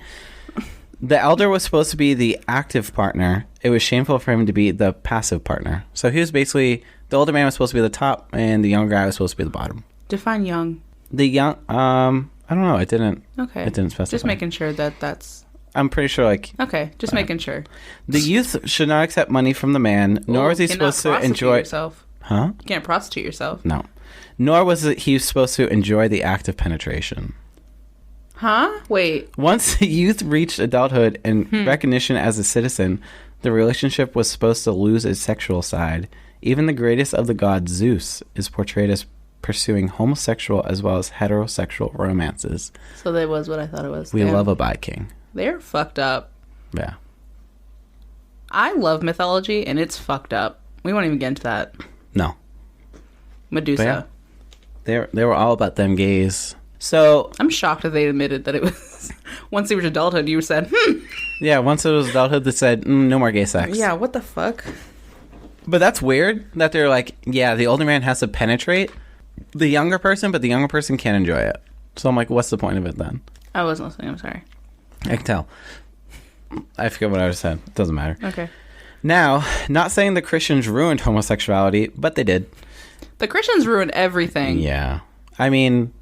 The elder was supposed to be the active partner. It was shameful for him to be the passive partner. So he was basically, the older man was supposed to be the top, and the younger guy was supposed to be the bottom. Define young. The young, I don't know. It didn't. Okay. It didn't specify. Just making sure that's. I'm pretty sure, like... Okay, just making sure. The youth should not accept money from the man, nor was he supposed to enjoy... yourself. Huh? You can't prostitute yourself. No. Nor was he supposed to enjoy the act of penetration. Huh? Wait. Once the youth reached adulthood and recognition as a citizen, the relationship was supposed to lose its sexual side. Even the greatest of the gods, Zeus, is portrayed as pursuing homosexual as well as heterosexual romances. So that was what I thought it was. We love a bi-king. They're fucked up. Yeah. I love mythology, and it's fucked up. We won't even get into that. No. Medusa. Yeah, they were all about them gays. So I'm shocked that they admitted that it was... Once they reached adulthood, you said, Yeah, once it was adulthood, they said, no more gay sex. Yeah, what the fuck? But that's weird that they're like, yeah, the older man has to penetrate the younger person, but the younger person can't enjoy it. So I'm like, what's the point of it then? I wasn't listening, I'm sorry. I can tell. I forget what I just said. It doesn't matter. Okay. Now, not saying the Christians ruined homosexuality, but they did. The Christians ruined everything. Yeah. I mean,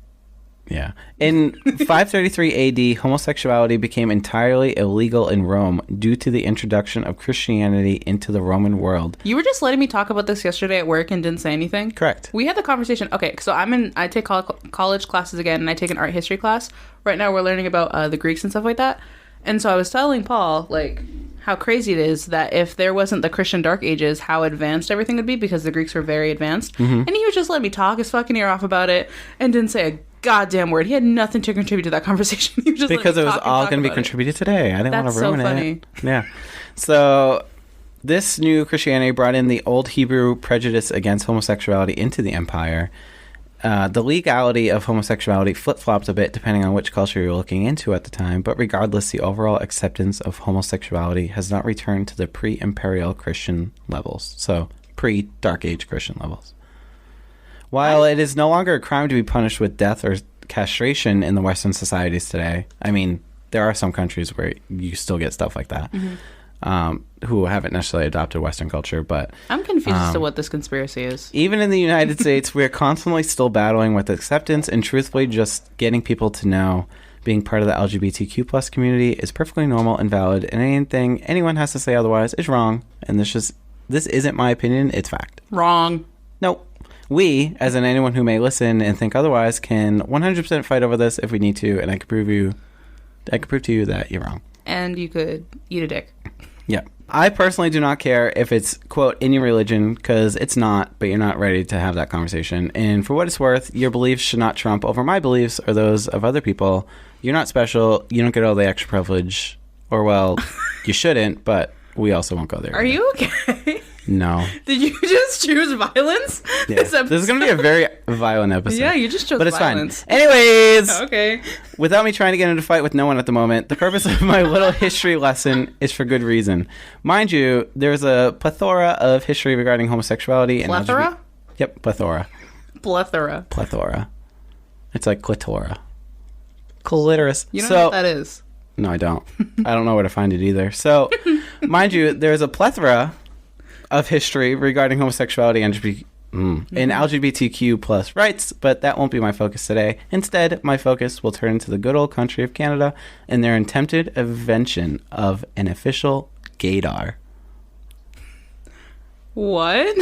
yeah. In 533 AD, homosexuality became entirely illegal in Rome due to the introduction of Christianity into the Roman world. You were just letting me talk about this yesterday at work and didn't say anything? Correct. We had the conversation. Okay, so I take college classes again, and I take an art history class. Right now we're learning about the Greeks and stuff like that. And so I was telling Paul, like, how crazy it is that if there wasn't the Christian Dark Ages, how advanced everything would be, because the Greeks were very advanced. Mm-hmm. And he was just letting me talk his fucking ear off about it and didn't say a goddamn word. He had nothing to contribute to that conversation. He was just because it was all going to be contributed today. I didn't want to ruin it. Yeah. So this new Christianity brought in the old Hebrew prejudice against homosexuality into the empire. The legality of homosexuality flip-flopped a bit depending on which culture you're looking into at the time, but regardless, the overall acceptance of homosexuality has not returned to the pre-imperial Christian levels, so pre-Dark Age Christian levels. While it is no longer a crime to be punished with death or castration in the Western societies today, I mean, there are some countries where you still get stuff like that. Mm-hmm. Who haven't necessarily adopted Western culture, but... I'm confused as to what this conspiracy is. Even in the United States, we are constantly still battling with acceptance, and truthfully, just getting people to know being part of the LGBTQ plus community is perfectly normal and valid, and anything anyone has to say otherwise is wrong, and this isn't my opinion, it's fact. Wrong. Nope. We, as in anyone who may listen and think otherwise, can 100% fight over this if we need to, and I can prove to you that you're wrong. And you could eat a dick. Yeah. I personally do not care if it's, quote, in your religion, because it's not, but you're not ready to have that conversation. And for what it's worth, your beliefs should not trump over my beliefs or those of other people. You're not special. You don't get all the extra privilege. Or, well, you shouldn't, but we also won't go there. Are you okay? No. Did you just choose violence? Yeah. This is going to be a very violent episode. Yeah, you just chose violence. Fine. Anyways. Okay. Without me trying to get into a fight with no one at the moment, the purpose of my little history lesson is for good reason. Mind you, there's a plethora of history regarding homosexuality. Plethora? Yep, plethora. Plethora. It's like clitora. Clitoris. You don't know what that is? No, I don't. I don't know where to find it either. So, mind you, there's a plethora of history regarding homosexuality and LGBTQ plus rights, but that won't be my focus today. Instead, my focus will turn to the good old country of Canada and their attempted invention of an official gaydar. What?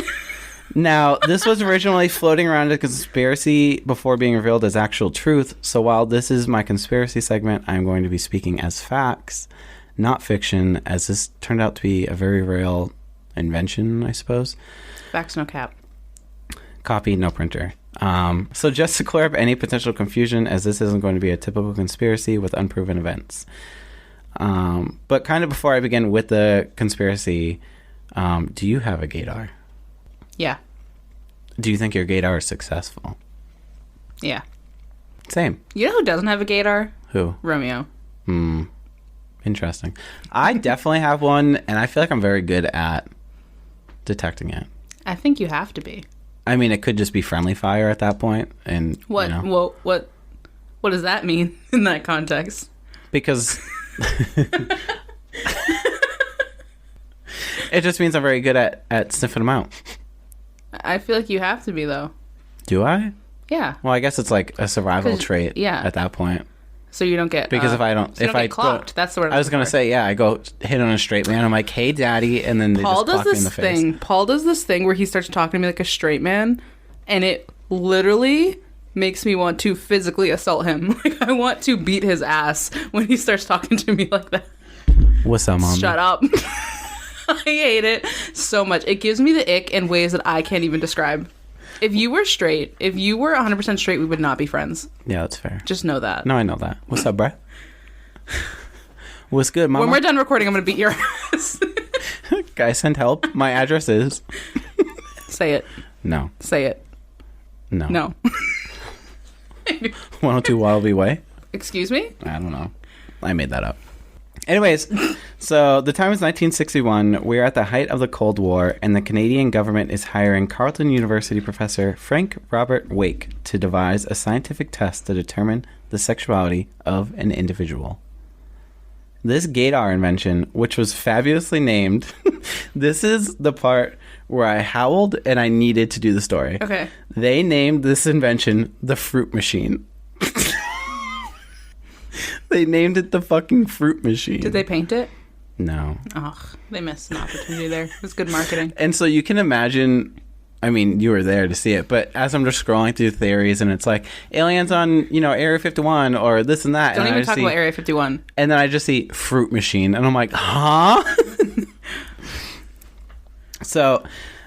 Now, this was originally floating around as a conspiracy before being revealed as actual truth, so while this is my conspiracy segment, I'm going to be speaking as facts, not fiction, as this turned out to be a very real invention, I suppose. Facts, no cap. Copy, no printer. So just to clear up any potential confusion, as this isn't going to be a typical conspiracy with unproven events. But kind of before I begin with the conspiracy, do you have a gaydar? Yeah. Do you think your gaydar is successful? Yeah. Same. You know who doesn't have a gaydar? Who? Romeo. Interesting. I definitely have one, and I feel like I'm very good at detecting it. I think you have to be. I mean, it could just be friendly fire at that point, and what? You know, what does that mean in that context? Because it just means I'm very good at sniffing them out. I feel like you have to be, though. Do I? Yeah. Well, I guess it's like a survival trait. Yeah. At that point. So you don't get because if I don't get clocked. That's the word I was gonna say. Yeah, I go hit on a straight man. I'm like, hey, daddy, and then they just clock me in the face. Paul does this thing where he starts talking to me like a straight man, and it literally makes me want to physically assault him. Like I want to beat his ass when he starts talking to me like that. What's up, mom? Shut up. I hate it so much. It gives me the ick in ways that I can't even describe. If you were straight, if you were 100% straight, we would not be friends. Yeah, that's fair. Just know that. No, I know that. What's up, bruh? What's good, mama? When we're done recording, I'm going to beat your ass. Guys, send help. My address is... Say it. No. Say it. No. No. 102 Wallaby Way? Excuse me? I don't know. I made that up. Anyways, so the time is 1961. We're at the height of the Cold War, and the Canadian government is hiring Carleton University professor Frank Robert Wake to devise a scientific test to determine the sexuality of an individual. This gaydar invention, which was fabulously named, this is the part where I howled and I needed to do the story. Okay. They named this invention the fruit machine. They named it the fucking fruit machine. Did they paint it? No. Ugh, they missed an opportunity there. It was good marketing. And so you can imagine, I mean, you were there to see it, but as I'm just scrolling through theories and it's like aliens on, Area 51 or this and that. Don't and even talk about Area 51. And then I just see fruit machine and I'm like, huh? So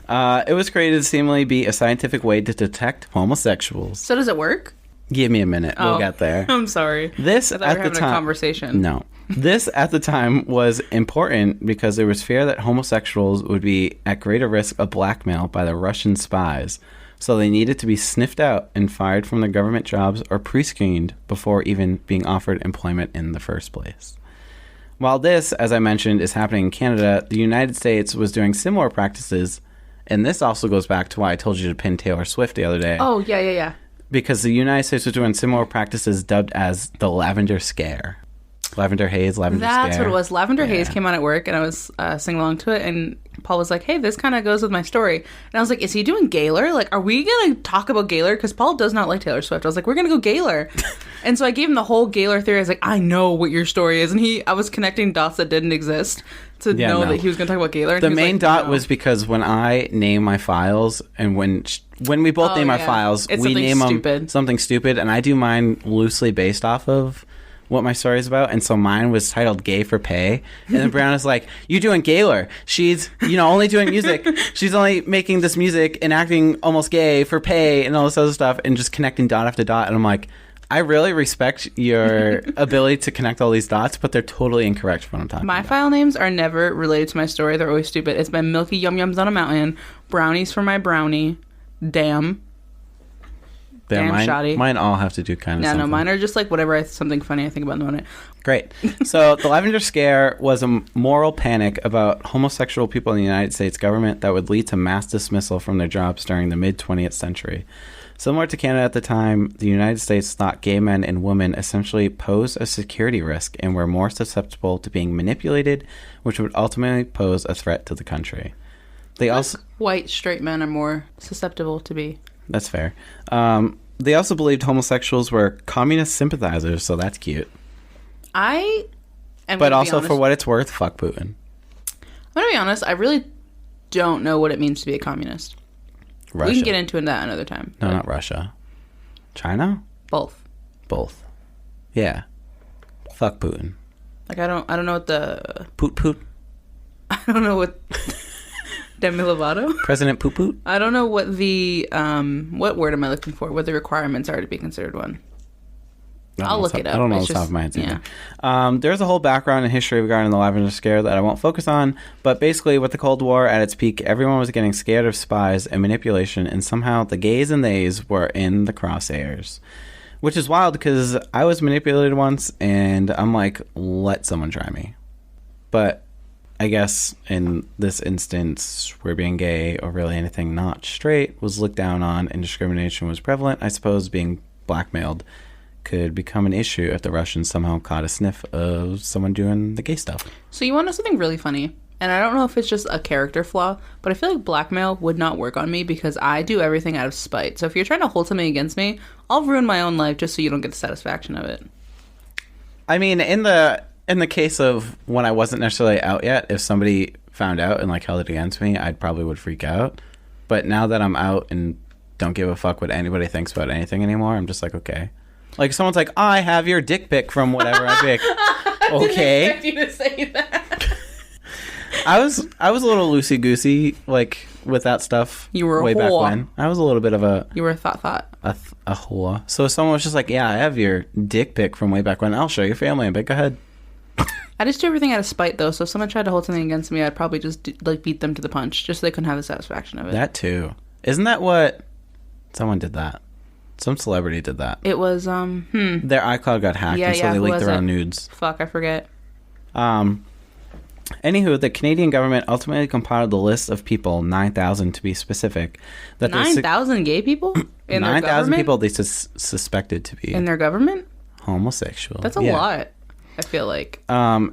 it was created to seemingly be a scientific way to detect homosexuals. So does it work? Give me a minute. We'll get there. I'm sorry. This I thought we were having a conversation. No. This at the time was important because there was fear that homosexuals would be at greater risk of blackmail by the Russian spies. So they needed to be sniffed out and fired from their government jobs or pre-screened before even being offered employment in the first place. While this, as I mentioned, is happening in Canada, the United States was doing similar practices. And this also goes back to why I told you to pin Taylor Swift the other day. Oh, yeah. Because the United States was doing similar practices dubbed as the Lavender Scare. Lavender Haze, Lavender Scare. That's what it was. Lavender Haze came on at work, and I was singing along to it, and Paul was like, hey, this kind of goes with my story. And I was like, is he doing Gaylor? Like, are we going to talk about Gaylor? Because Paul does not like Taylor Swift. I was like, we're going to go Gaylor. And so I gave him the whole Gaylor theory. I was like, I know what your story is. And I was connecting dots that didn't exist to know that he was going to talk about Gaylor. And the main dot was because when I name my files and when we both name our files, we name them something stupid. And I do mine loosely based off of what my story is about, and so mine was titled Gay for Pay, and then Breana's like, you doing Gaylor, she's only doing music, she's only making this music and acting almost gay for pay and all this other stuff, and just connecting dot after dot. And I'm like, I really respect your ability to connect all these dots, but they're totally incorrect for what I'm talking about. My file names are never related to my story. They're always stupid. It's been Milky Yum Yums on a Mountain, Brownies for my brownie, Damn shoddy. Mine all have to do kind of something. No, mine are just like whatever something funny I think about in the moment. Great. So the Lavender Scare was a moral panic about homosexual people in the United States government that would lead to mass dismissal from their jobs during the mid-20th century. Similar to Canada at the time, the United States thought gay men and women essentially pose a security risk and were more susceptible to being manipulated, which would ultimately pose a threat to the country. White straight men are more susceptible to be. That's fair. They also believed homosexuals were communist sympathizers, so that's cute. But also, for what it's worth, fuck Putin. I'm going to be honest, I really don't know what it means to be a communist. Russia. We can get into that another time. No, not Russia. China? Both. Yeah. Fuck Putin. Like, I don't know what the... Poot. I don't know what... Demi Lovato? President Poot Poot? I don't know what the, what word am I looking for? What the requirements are to be considered one. I'll look it up. I don't know off the top of my head either. There's a whole background and history regarding the Lavender Scare that I won't focus on, but basically with the Cold War at its peak, everyone was getting scared of spies and manipulation, and somehow the gays and theys were in the crosshairs. Which is wild because I was manipulated once, and I'm like, let someone try me. But I guess in this instance, where being gay or really anything not straight was looked down on and discrimination was prevalent, I suppose being blackmailed could become an issue if the Russians somehow caught a sniff of someone doing the gay stuff. So you want to know something really funny? And I don't know if it's just a character flaw, but I feel like blackmail would not work on me because I do everything out of spite. So if you're trying to hold something against me, I'll ruin my own life just so you don't get the satisfaction of it. I mean, in the case of when I wasn't necessarily out yet, if somebody found out and like held it against me, I probably would freak out. But now that I'm out and don't give a fuck what anybody thinks about anything anymore, I'm just like, okay. Like, someone's like, I have your dick pic from whatever I picked. Okay. I didn't expect you to say that. I was a little loosey-goosey, like, with that stuff. You were a way whore. Back when. I was a little bit of a... You were a thought. A whore. So someone was just like, yeah, I have your dick pic from way back when. I'll show your family. Go ahead. I just do everything out of spite, though. So if someone tried to hold something against me, I'd probably just, beat them to the punch, just so they couldn't have the satisfaction of it. That, too. Isn't that what... Someone did that. Some celebrity did that. It was, Their iCloud got hacked, and so they leaked their own nudes. Fuck, I forget. Anywho, the Canadian government ultimately compiled the list of people, 9,000 to be specific. 9,000 gay people? In 9,000 people they suspected to be. In their government? Homosexual. That's a lot, I feel like.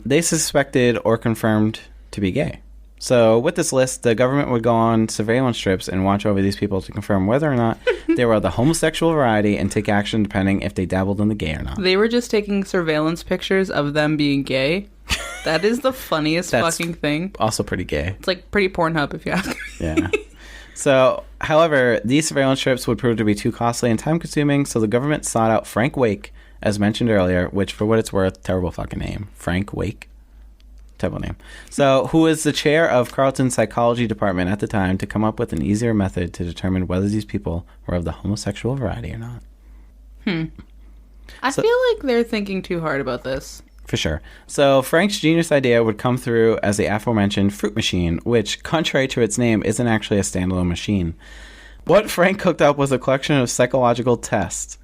They suspected or confirmed to be gay. So with this list, the government would go on surveillance trips and watch over these people to confirm whether or not they were of the homosexual variety and take action depending if they dabbled in the gay or not. They were just taking surveillance pictures of them being gay. That is the funniest fucking thing. Also pretty gay. It's like pretty Pornhub if you ask me. Yeah. So, however, these surveillance trips would prove to be too costly and time-consuming, so the government sought out Frank Wake, as mentioned earlier, which, for what it's worth, terrible fucking name. Frank Wake. Terrible name. So, who was the chair of Carleton's psychology department at the time to come up with an easier method to determine whether these people were of the homosexual variety or not. I feel like they're thinking too hard about this. For sure. So Frank's genius idea would come through as the aforementioned fruit machine, which, contrary to its name, isn't actually a standalone machine. What Frank cooked up was a collection of psychological tests,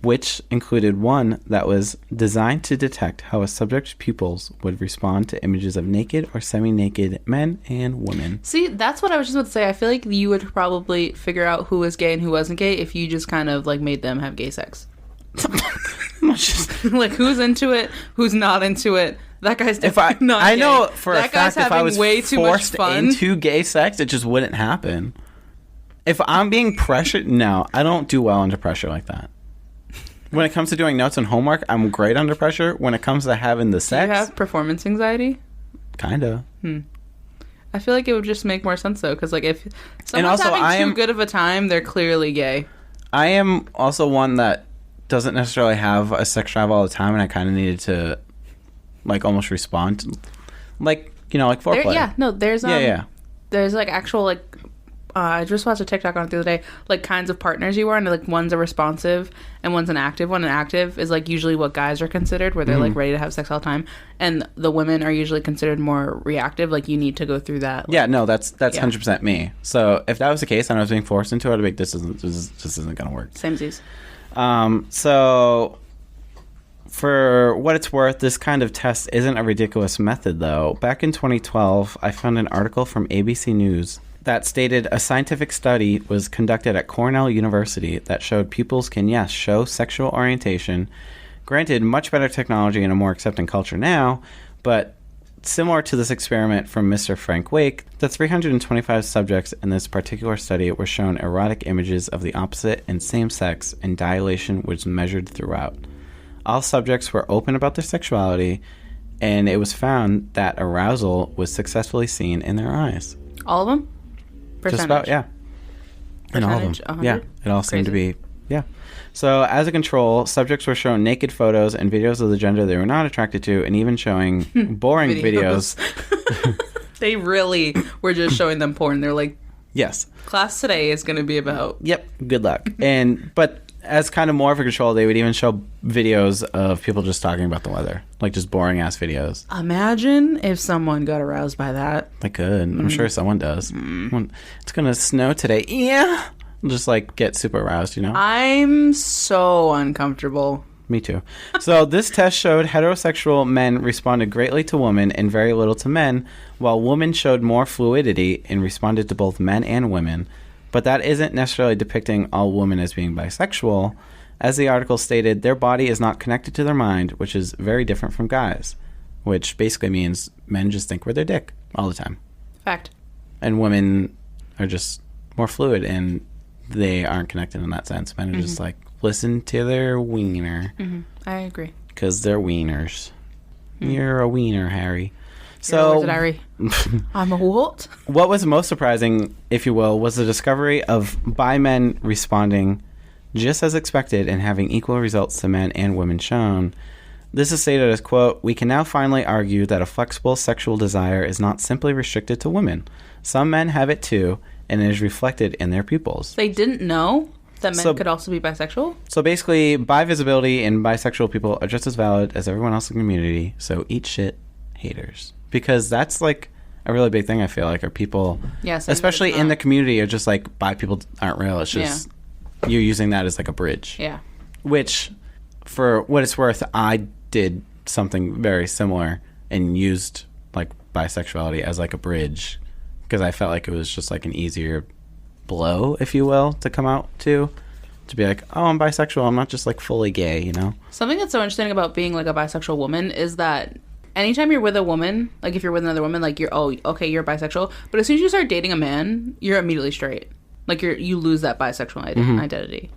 which included one that was designed to detect how a subject's pupils would respond to images of naked or semi-naked men and women. See, that's what I was just about to say. I feel like you would probably figure out who was gay and who wasn't gay if you just kind of like made them have gay sex. Like, who's into it, who's not into it, That guy's if I definitely not I gay. know for that a fact if I was way too much forced fun. into gay sex, it just wouldn't happen. If I'm being pressured, no, I don't do well under pressure like that. When it comes to doing notes and homework, I'm great under pressure. When it comes to having the sex, Do you have performance anxiety? Kinda. I feel like it would just make more sense though, because like if someone's also, having too good of a time, they're clearly gay. I am also one that doesn't necessarily have a sex drive all the time, and I kind of needed to, like, almost respond, like, you know, like foreplay. There's like actual like. I just watched a TikTok on it the other day, like kinds of partners you are, and like one's a responsive and one's an active one. An active is like usually what guys are considered, where they're like ready to have sex all the time, and the women are usually considered more reactive. Like you need to go through that. Like, that's 100% me. So if that was the case and I was being forced into it, I'd be like, this isn't gonna work. Samesies. So for what it's worth, this kind of test isn't a ridiculous method, though. Back in 2012, I found an article from ABC News that stated a scientific study was conducted at Cornell University that showed pupils can, yes, show sexual orientation. Granted, much better technology and a more accepting culture now, but similar to this experiment from Mr. Frank Wake, the 325 subjects in this particular study were shown erotic images of the opposite and same sex, and dilation was measured throughout. All subjects were open about their sexuality, and it was found that arousal was successfully seen in their eyes. All of them? Percentage. Just about, yeah. In all of them. 100? Yeah, it all seemed to be, yeah. So, as a control, subjects were shown naked photos and videos of the gender they were not attracted to, and even showing boring videos. They really were just showing them porn. They're like, yes. Class today is going to be about... Yep, good luck. But as kind of more of a control, they would even show videos of people just talking about the weather. Like, just boring-ass videos. Imagine if someone got aroused by that. They could. I'm sure someone does. It's going to snow today. Yeah. Just, like, get super aroused, you know? I'm so uncomfortable. Me too. So this test showed heterosexual men responded greatly to women and very little to men, while women showed more fluidity and responded to both men and women. But that isn't necessarily depicting all women as being bisexual. As the article stated, their body is not connected to their mind, which is very different from guys, which basically means men just think we're their dick all the time. Fact. And women are just more fluid, and they aren't connected in that sense. Men are just like, listen to their wiener. I agree. Because they're wieners. You're a wiener, Harry. So, Harry. I'm a what? What was most surprising, if you will, was the discovery of bi men responding just as expected and having equal results to men and women shown. This is stated as, quote, "We can now finally argue that a flexible sexual desire is not simply restricted to women. Some men have it too, and it is reflected in their pupils." They didn't know that men could also be bisexual? So basically, bi visibility and bisexual people are just as valid as everyone else in the community, so eat shit, haters. Because that's like a really big thing, I feel like, are people, especially in the community, are just like, bi people aren't real. It's just, you're using that as like a bridge. Yeah. Which, for what it's worth, I did something very similar and used like bisexuality as like a bridge, because I felt like it was just like an easier blow, if you will, to come out to be like, oh, I'm bisexual, I'm not just like fully gay, you know? Something that's so interesting about being like a bisexual woman is that anytime you're with a woman, like if you're with another woman, like you're, oh, okay, you're bisexual, but as soon as you start dating a man, you're immediately straight. Like you lose that bisexual identity.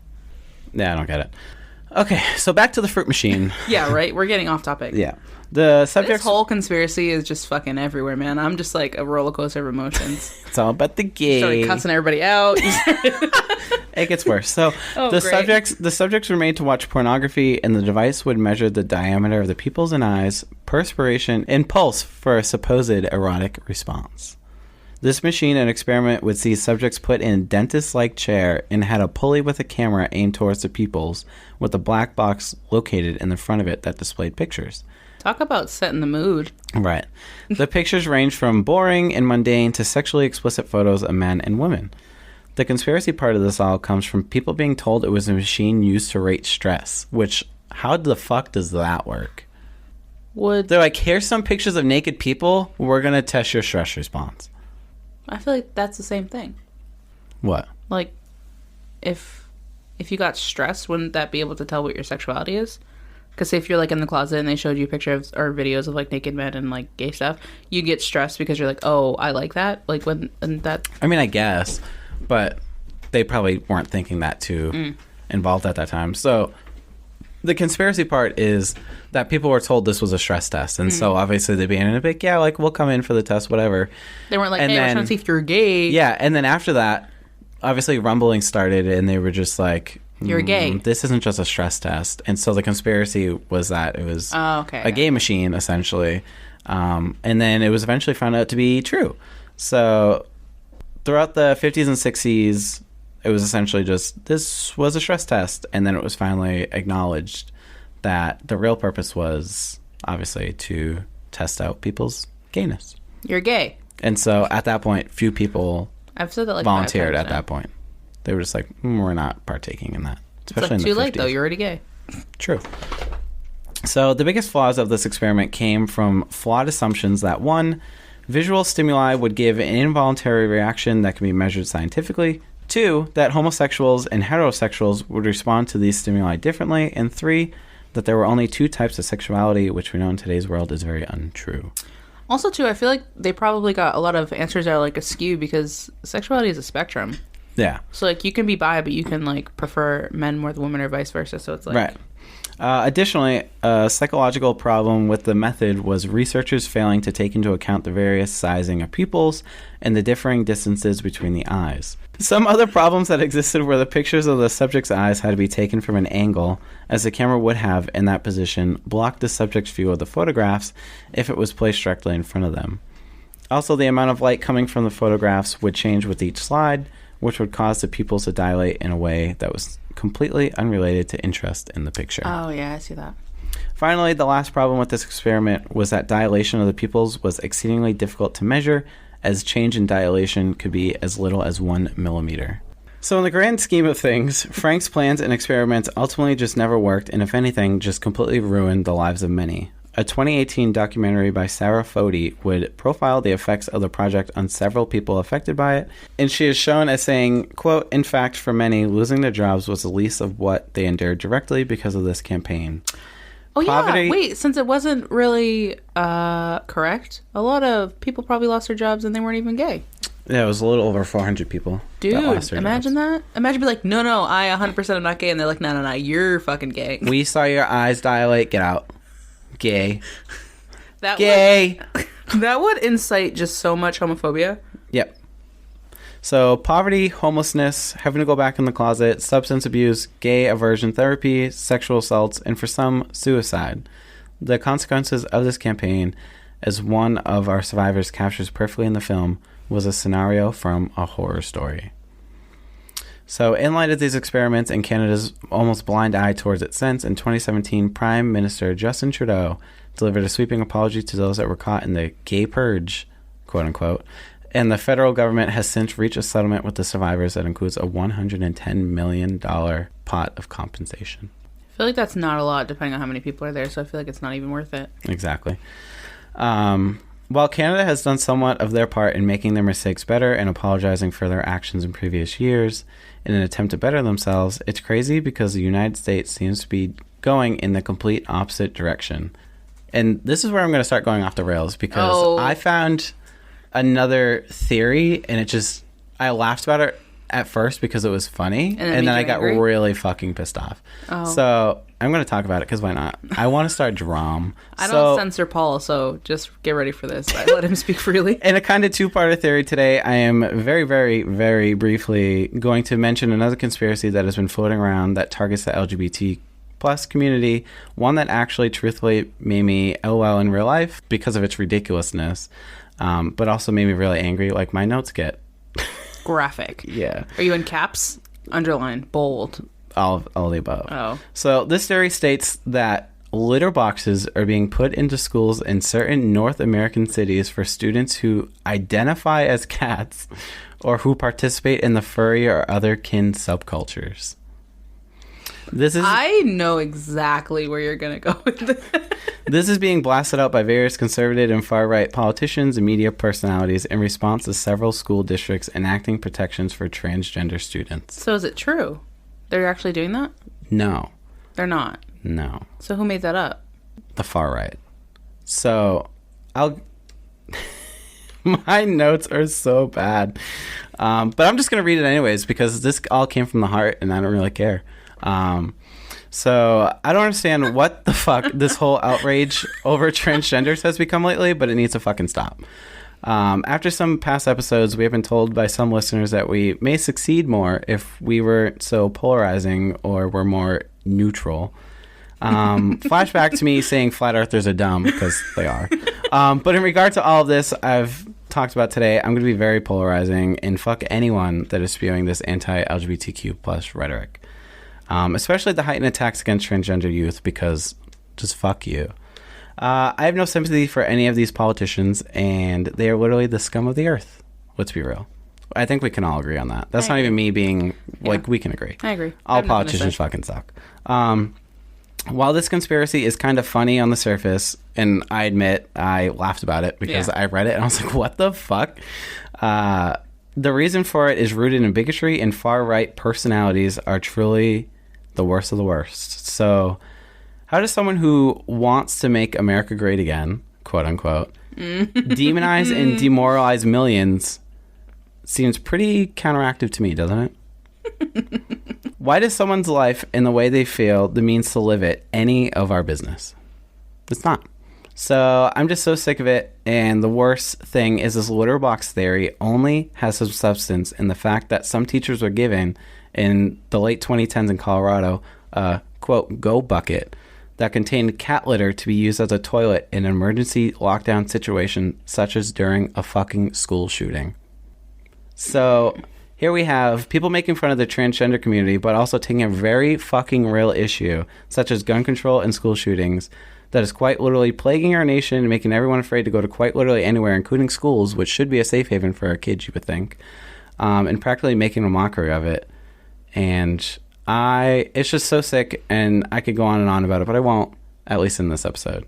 Yeah, I don't get it. Okay, so back to the fruit machine. Yeah, right? We're getting off topic. Yeah. The subject's... This whole conspiracy is just fucking everywhere, man. I'm just like a roller coaster of emotions. It's all about the gay. Started cussing everybody out. It gets worse. So the subjects were made to watch pornography, and the device would measure the diameter of the pupils and eyes, perspiration, and pulse for a supposed erotic response. This machine and experiment would see subjects put in a dentist-like chair and had a pulley with a camera aimed towards the pupils, with a black box located in the front of it that displayed pictures. Talk about setting the mood. Right. The pictures range from boring and mundane to sexually explicit photos of men and women. The conspiracy part of this all comes from people being told it was a machine used to rate stress, which, how the fuck does that work? They're like, here's some pictures of naked people, we're going to test your stress response. I feel like that's the same thing. What? Like, if you got stressed, wouldn't that be able to tell what your sexuality is? Because if you're like in the closet and they showed you pictures or videos of like naked men and like gay stuff, you get stressed because you're like, oh, I like that. Like when and that. I mean, I guess, but they probably weren't thinking that too involved at that time. So the conspiracy part is that people were told this was a stress test, and so obviously they began in a big, yeah, like we'll come in for the test, whatever. They weren't like, hey, we're trying to see if you're gay. Yeah, and then after that, obviously rumbling started, and they were just like, you're gay. This isn't just a stress test. And so the conspiracy was that it was a gay machine, essentially. And then it was eventually found out to be true. So throughout the 50s and 60s, it was essentially just, this was a stress test. And then it was finally acknowledged that the real purpose was, obviously, to test out people's gayness. You're gay. And so at that point, few people I've said that like volunteered at that point. They were just like, we're not partaking in that. Especially it's like, in the too 50s. late, though. You're already gay. True. So the biggest flaws of this experiment came from flawed assumptions that, one, visual stimuli would give an involuntary reaction that can be measured scientifically. Two, that homosexuals and heterosexuals would respond to these stimuli differently. And three, that there were only two types of sexuality, which we know in today's world is very untrue. Also, too, I feel like they probably got a lot of answers that are like askew because sexuality is a spectrum. Yeah. So, like, you can be bi, but you can, like, prefer men more than women or vice versa. So it's like... Right. Additionally, a psychological problem with the method was researchers failing to take into account the various sizing of pupils and the differing distances between the eyes. Some other problems that existed were the pictures of the subject's eyes had to be taken from an angle, as the camera would have, in that position, blocked the subject's view of the photographs if it was placed directly in front of them. Also, the amount of light coming from the photographs would change with each slide, which would cause the pupils to dilate in a way that was completely unrelated to interest in the picture. Oh, yeah, I see that. Finally, the last problem with this experiment was that dilation of the pupils was exceedingly difficult to measure, as change in dilation could be as little as 1 millimeter. So in the grand scheme of things, Frank's plans and experiments ultimately just never worked, and if anything, just completely ruined the lives of many. A 2018 documentary by Sarah Foti would profile the effects of the project on several people affected by it, and she is shown as saying, quote, "In fact, for many, losing their jobs was the least of what they endured directly because of this campaign." Oh, Poverty, yeah. Wait, since it wasn't really correct, a lot of people probably lost their jobs and they weren't even gay. Yeah, it was a little over 400 people. Dude, imagine that. Imagine be like, no, I 100% am not gay. And they're like, no, you're fucking gay. We saw your eyes dilate. Get out. Gay. Gay. That would incite just so much homophobia. Yep. So poverty, homelessness, having to go back in the closet, substance abuse, gay aversion therapy, sexual assaults, and for some, suicide. The consequences of this campaign, as one of our survivors captures perfectly in the film, was a scenario from a horror story. So in light of these experiments and Canada's almost blind eye towards it since, in 2017, Prime Minister Justin Trudeau delivered a sweeping apology to those that were caught in the gay purge, quote unquote, and the federal government has since reached a settlement with the survivors that includes a $110 million pot of compensation. I feel like that's not a lot depending on how many people are there, so I feel like it's not even worth it. Exactly. While Canada has done somewhat of their part in making their mistakes better and apologizing for their actions in previous years in an attempt to better themselves, it's crazy because the United States seems to be going in the complete opposite direction. And this is where I'm going to start going off the rails because I found another theory and I laughed about it at first because it was funny and then I got really fucking pissed off. So I'm going to talk about it because why not? I want to start drum. I don't censor Paul, so just get ready for this. I let him speak freely. In a kind of two-parter theory today, I am very, very, very briefly going to mention another conspiracy that has been floating around that targets the LGBT plus community, one that actually truthfully made me LOL in real life because of its ridiculousness, but also made me really angry like my notes get. Graphic. Yeah. Are you in caps? Underline. Bold. All the above. Oh. So this theory states that litter boxes are being put into schools in certain North American cities for students who identify as cats or who participate in the furry or other kin subcultures. I know exactly where you're going to go with this. This is being blasted out by various conservative and far-right politicians and media personalities in response to several school districts enacting protections for transgender students. So is it true? They're actually doing that? No. They're not? No. So who made that up? The far right. So my notes are so bad. But I'm just going to read it anyways because this all came from the heart and I don't really care. So I don't understand what the fuck this whole outrage over transgenders has become lately, but it needs to fucking stop. After some past episodes, we have been told by some listeners that we may succeed more if we weren't so polarizing or were more neutral. Flashback to me saying flat earthers are dumb, because they are. But in regard to all of this I've talked about today, I'm going to be very polarizing and fuck anyone that is spewing this anti-LGBTQ plus rhetoric. Especially the heightened attacks against transgender youth, because just fuck you. I have no sympathy for any of these politicians, and they are literally the scum of the earth. Let's be real. I think we can all agree on that. That's not even me being, like, we can agree. I agree. All politicians fucking suck. While this conspiracy is kind of funny on the surface, and I admit I laughed about it because I read it and I was like, what the fuck? The reason for it is rooted in bigotry, and far-right personalities are truly the worst of the worst. So how does someone who wants to make America great again, quote unquote, demonize and demoralize millions? Seems pretty counteractive to me, doesn't it? Why does someone's life and the way they feel, the means to live it, any of our business? It's not. So I'm just so sick of it. And the worst thing is this litter box theory only has some substance in the fact that some teachers were given in the late 2010s in Colorado a, quote, go bucket that contained cat litter to be used as a toilet in an emergency lockdown situation such as during a fucking school shooting. So here we have people making fun of the transgender community, but also taking a very fucking real issue, such as gun control and school shootings, that is quite literally plaguing our nation and making everyone afraid to go to quite literally anywhere, including schools, which should be a safe haven for our kids, you would think, and practically making a mockery of it. And it's just so sick, and I could go on and on about it, but I won't, at least in this episode.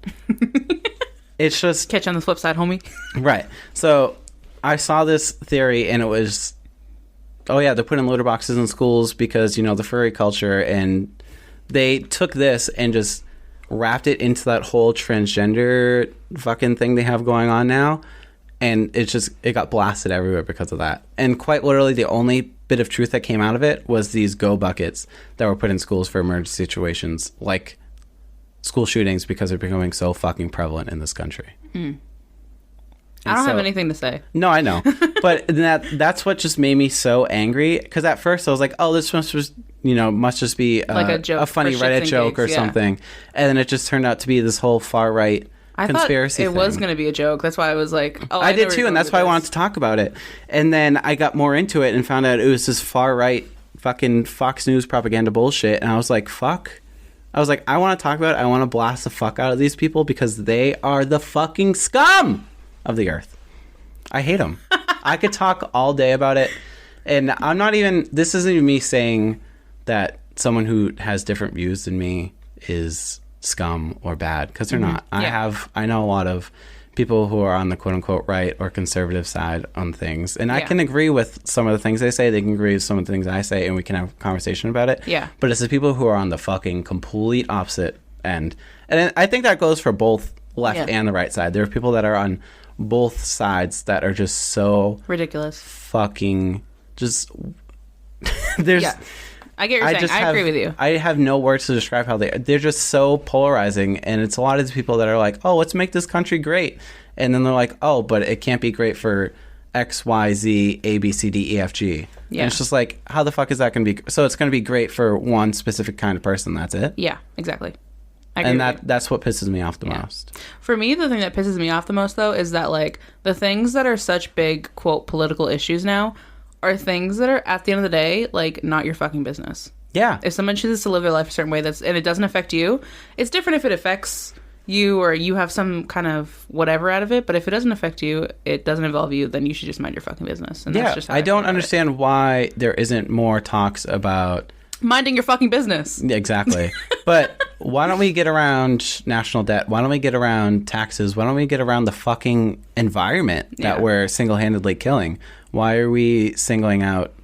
It's just... Catch you on the flip side, homie. Right. So I saw this theory, and it was... Oh, yeah, they're putting litter boxes in schools because, you know, the furry culture, and they took this and just wrapped it into that whole transgender fucking thing they have going on now, and it got blasted everywhere because of that. And quite literally, the only bit of truth that came out of it was these go buckets that were put in schools for emergency situations, like school shootings, because they're becoming so fucking prevalent in this country. I don't have anything to say. No, I know. But that's what just made me so angry. Because at first I was like, oh, this must just be like a joke, a funny Reddit joke or something. And then it just turned out to be this whole far-right conspiracy thing. It was going to be a joke. That's why I was like, oh, I did too, and that's why I wanted to talk about it. And then I got more into it and found out it was this far-right fucking Fox News propaganda bullshit. And I was like, fuck. I was like, I want to talk about it. I want to blast the fuck out of these people because they are the fucking scum of the earth. I hate them. I could talk all day about it, and this isn't even me saying that someone who has different views than me is scum or bad, because they're not. I know a lot of people who are on the quote-unquote right or conservative side on things, and I can agree with some of the things they say. They can agree with some of the things I say, and we can have a conversation about it. Yeah. But it's the people who are on the fucking complete opposite end, and I think that goes for both left and the right side. There are people that are on both sides that are just so ridiculous, fucking just there's I get what you're saying. I agree with you. I have no words to describe how they're just so polarizing, and it's a lot of these people that are like, oh, let's make this country great, and then they're like, oh, but it can't be great for X, Y, Z, A, B, C, D, E, F, G. And it's just like, how the fuck is that going to be? So it's going to be great for one specific kind of person. That's it. Yeah, exactly. And that's what pisses me off the most. For me, the thing that pisses me off the most, though, is that, like, the things that are such big, quote, political issues now are things that are, at the end of the day, like, not your fucking business. Yeah. If someone chooses to live their life a certain way and it doesn't affect you, it's different if it affects you or you have some kind of whatever out of it. But if it doesn't affect you, it doesn't involve you, then you should just mind your fucking business. And that's just how I don't understand why there isn't more talks about minding your fucking business. Exactly. But why don't we get around national debt? Why don't we get around taxes? Why don't we get around the fucking environment that we're single-handedly killing? Why are we singling out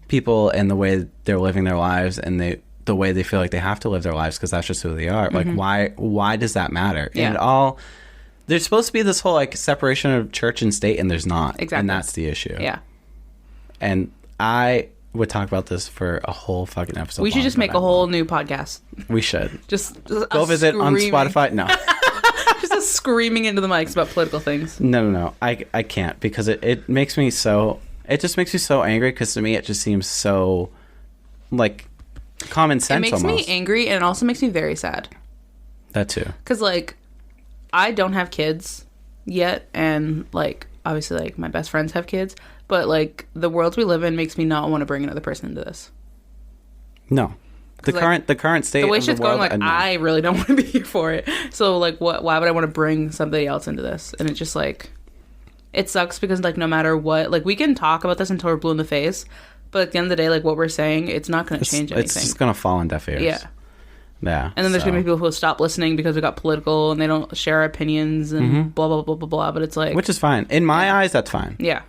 people and the way they're living their lives, and the way they feel like they have to live their lives because that's just who they are. Like, why does that matter? Yeah. And there's supposed to be this whole like separation of church and state, and there's not. Exactly. And that's the issue. Yeah. And I would talk about this for a whole fucking episode. We should just make a whole new podcast. We should. Just go visit on Spotify. No. Just us screaming into the mics about political things. No. I can't because it makes me so... It just makes me so angry because to me it just seems so like common sense almost. It makes me angry and it also makes me very sad. That too. Because like I don't have kids yet and like obviously like my best friends have kids, but like the world we live in makes me not want to bring another person into this. No. The current state the way of shit's the world, going, like I really don't want to be here for it. So like why would I want to bring somebody else into this? And it just like it sucks because like no matter what, like we can talk about this until we're blue in the face, but at the end of the day, like what we're saying, it's not going to change anything. It's just going to fall on deaf ears. Yeah. Yeah. And then there's going to be people who will stop listening because we got political and they don't share our opinions and blah, blah, blah, blah, blah. But it's like... Which is fine. In my eyes, that's fine. Yeah.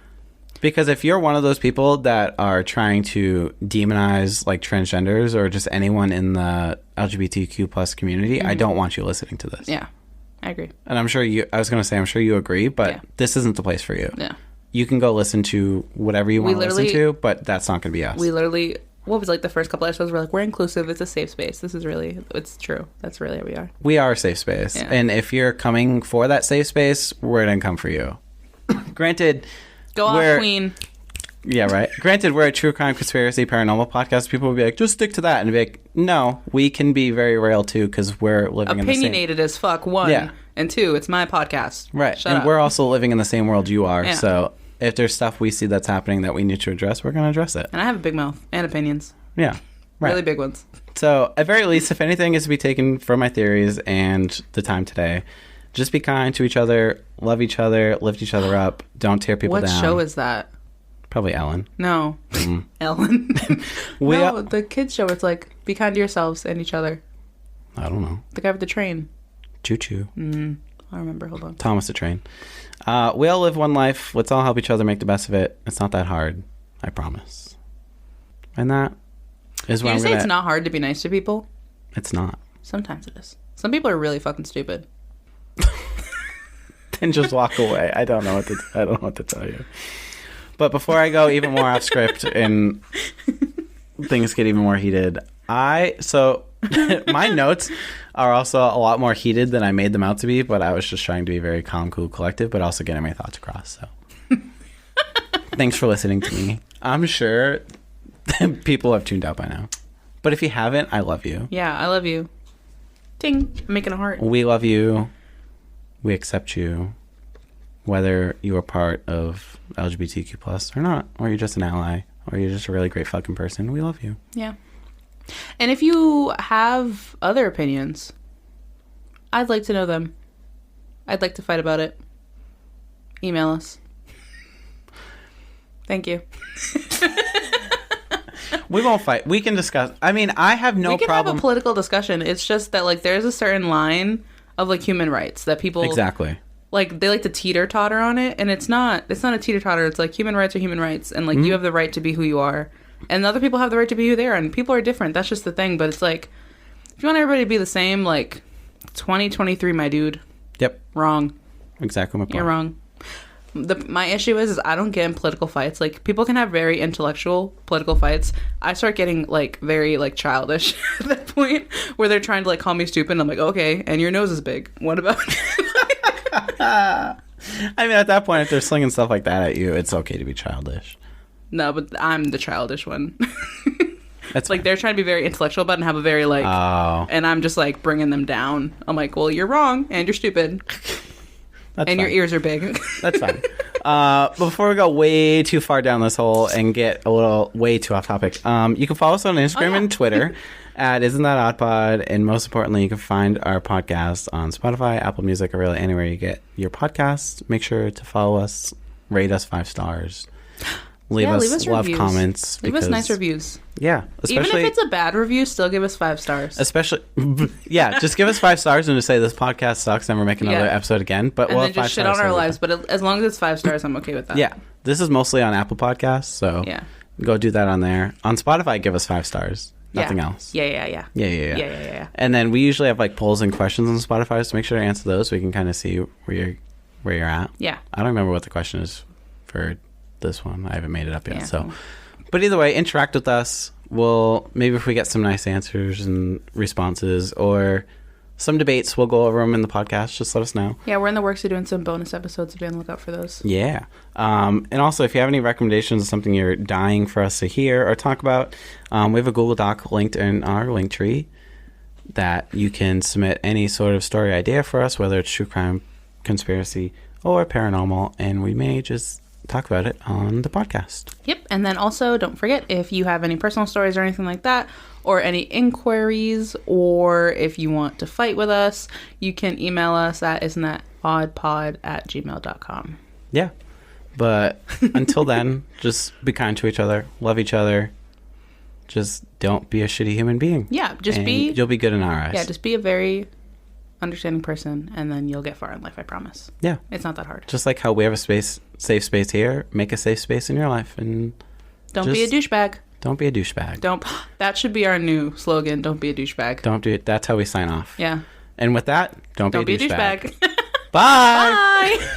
Because if you're one of those people that are trying to demonize like transgenders or just anyone in the LGBTQ plus community, I don't want you listening to this. Yeah. I agree. And I'm sure you agree, but this isn't the place for you. Yeah. You can go listen to whatever you want to listen to, but that's not going to be us. We literally, what was like the first couple episodes, we're like, we're inclusive. It's a safe space. This is really, it's true. That's really how we are. We are a safe space. Yeah. And if you're coming for that safe space, we're going to come for you. Granted, go off, Queen. Yeah, right. Granted, we're a true crime, conspiracy, paranormal podcast. People will be like, just stick to that. And be like, no, we can be very real too because we're living in the same... Opinionated as fuck, one. Yeah. And two, it's my podcast. Right. Shut and up. We're also living in the same world you are. Yeah. So if there's stuff we see that's happening that we need to address, we're going to address it. And I have a big mouth and opinions. Yeah. Right. Really big ones. So at very least, if anything is to be taken from my theories and the time today, just be kind to each other, love each other, lift each other up. Don't tear people down. What show is that? Probably Ellen. No. Ellen. No, the kids show. It's like, be kind to yourselves and each other. I don't know. The guy with the train. Choo choo. I remember. Hold on. Thomas the Train. We all live one life. Let's all help each other make the best of it. It's not that hard. I promise. And that is what I'm say it's not hard to be nice to people? It's not. Sometimes it is. Some people are really fucking stupid. Then just walk away. I don't know what to tell you. But before I go even more off script and things get even more heated, my notes are also a lot more heated than I made them out to be, but I was just trying to be very calm, cool, collective, but also getting my thoughts across. So thanks for listening to me. I'm sure people have tuned out by now. But if you haven't, I love you. Yeah, I love you. Ding. I'm making a heart. We love you. We accept you. Whether you are part of LGBTQ plus or not, or you're just an ally, or you're just a really great fucking person, we love you. Yeah. And if you have other opinions, I'd like to know them. I'd like to fight about it. Email us. Thank you. We won't fight. We can discuss. I mean, I have no problem. We can have a political discussion. It's just that, like, there's a certain line of, like, human rights that people... Exactly. Like, they like to teeter-totter on it, and it's not a teeter-totter. It's like human rights are human rights, and, like, you have the right to be who you are, and other people have the right to be who they are, and people are different. That's just the thing, but it's like, if you want everybody to be the same, like, 2023, my dude. Yep. Wrong. Exactly my point. You're wrong. My issue is I don't get in political fights. Like, people can have very intellectual political fights. I start getting, like, very, like, childish at that point, where they're trying to, like, call me stupid, and I'm like, okay, and your nose is big. What about... I mean, at that point, if they're slinging stuff like that at you, it's okay to be childish. No, but I'm the childish one. That's like, they're trying to be very intellectual about it and have a very, like... Oh. And I'm just, like, bringing them down. I'm like, well, you're wrong, and you're stupid. That's and fine. Your ears are big. That's fine. Before we go way too far down this hole and get a little way too off topic, you can follow us on Instagram and Twitter at isntthatoddpod, and most importantly, you can find our podcast on Spotify, Apple Music, or really anywhere you get your podcasts. Make sure to follow us, rate us 5 stars, leave us love reviews. Comments. Leave us nice reviews. Yeah, even if it's a bad review, still give us 5 stars. Especially, yeah, just give us 5 stars and just say this podcast sucks, never make another episode again. But and we'll then just shit on our lives. But as long as it's 5 stars, I'm okay with that. Yeah, this is mostly on Apple Podcasts, so go do that on there. On Spotify, give us 5 stars. Nothing else. Yeah. Yeah. And then we usually have like polls and questions on Spotify, so make sure to answer those so we can kind of see where you're at. Yeah. I don't remember what the question is for this one. I haven't made it up yet. Yeah. So, but either way, interact with us. Maybe if we get some nice answers and responses or some debates, we'll go over them in the podcast. Just let us know. Yeah, we're in the works of doing some bonus episodes. Be on the lookout for those. Yeah. And also, if you have any recommendations of something you're dying for us to hear or talk about, we have a Google Doc linked in our link tree that you can submit any sort of story idea for us, whether it's true crime, conspiracy, or paranormal, and we may just talk about it on the podcast. Yep. And then also, don't forget, if you have any personal stories or anything like that, or any inquiries, or if you want to fight with us, you can email us at isntthatoddpod@gmail.com. Yeah. But until then, just be kind to each other, love each other. Just don't be a shitty human being. Yeah, you'll be good in our eyes. Yeah, just be a very understanding person, and then you'll get far in life, I promise. Yeah. It's not that hard. Just like how we have a safe space here, make a safe space in your life, and don't be a douchebag. Don't be a douchebag. That should be our new slogan. Don't be a douchebag. Don't do it. That's how we sign off. Yeah. And with that, don't be a douchebag. Bye. Bye.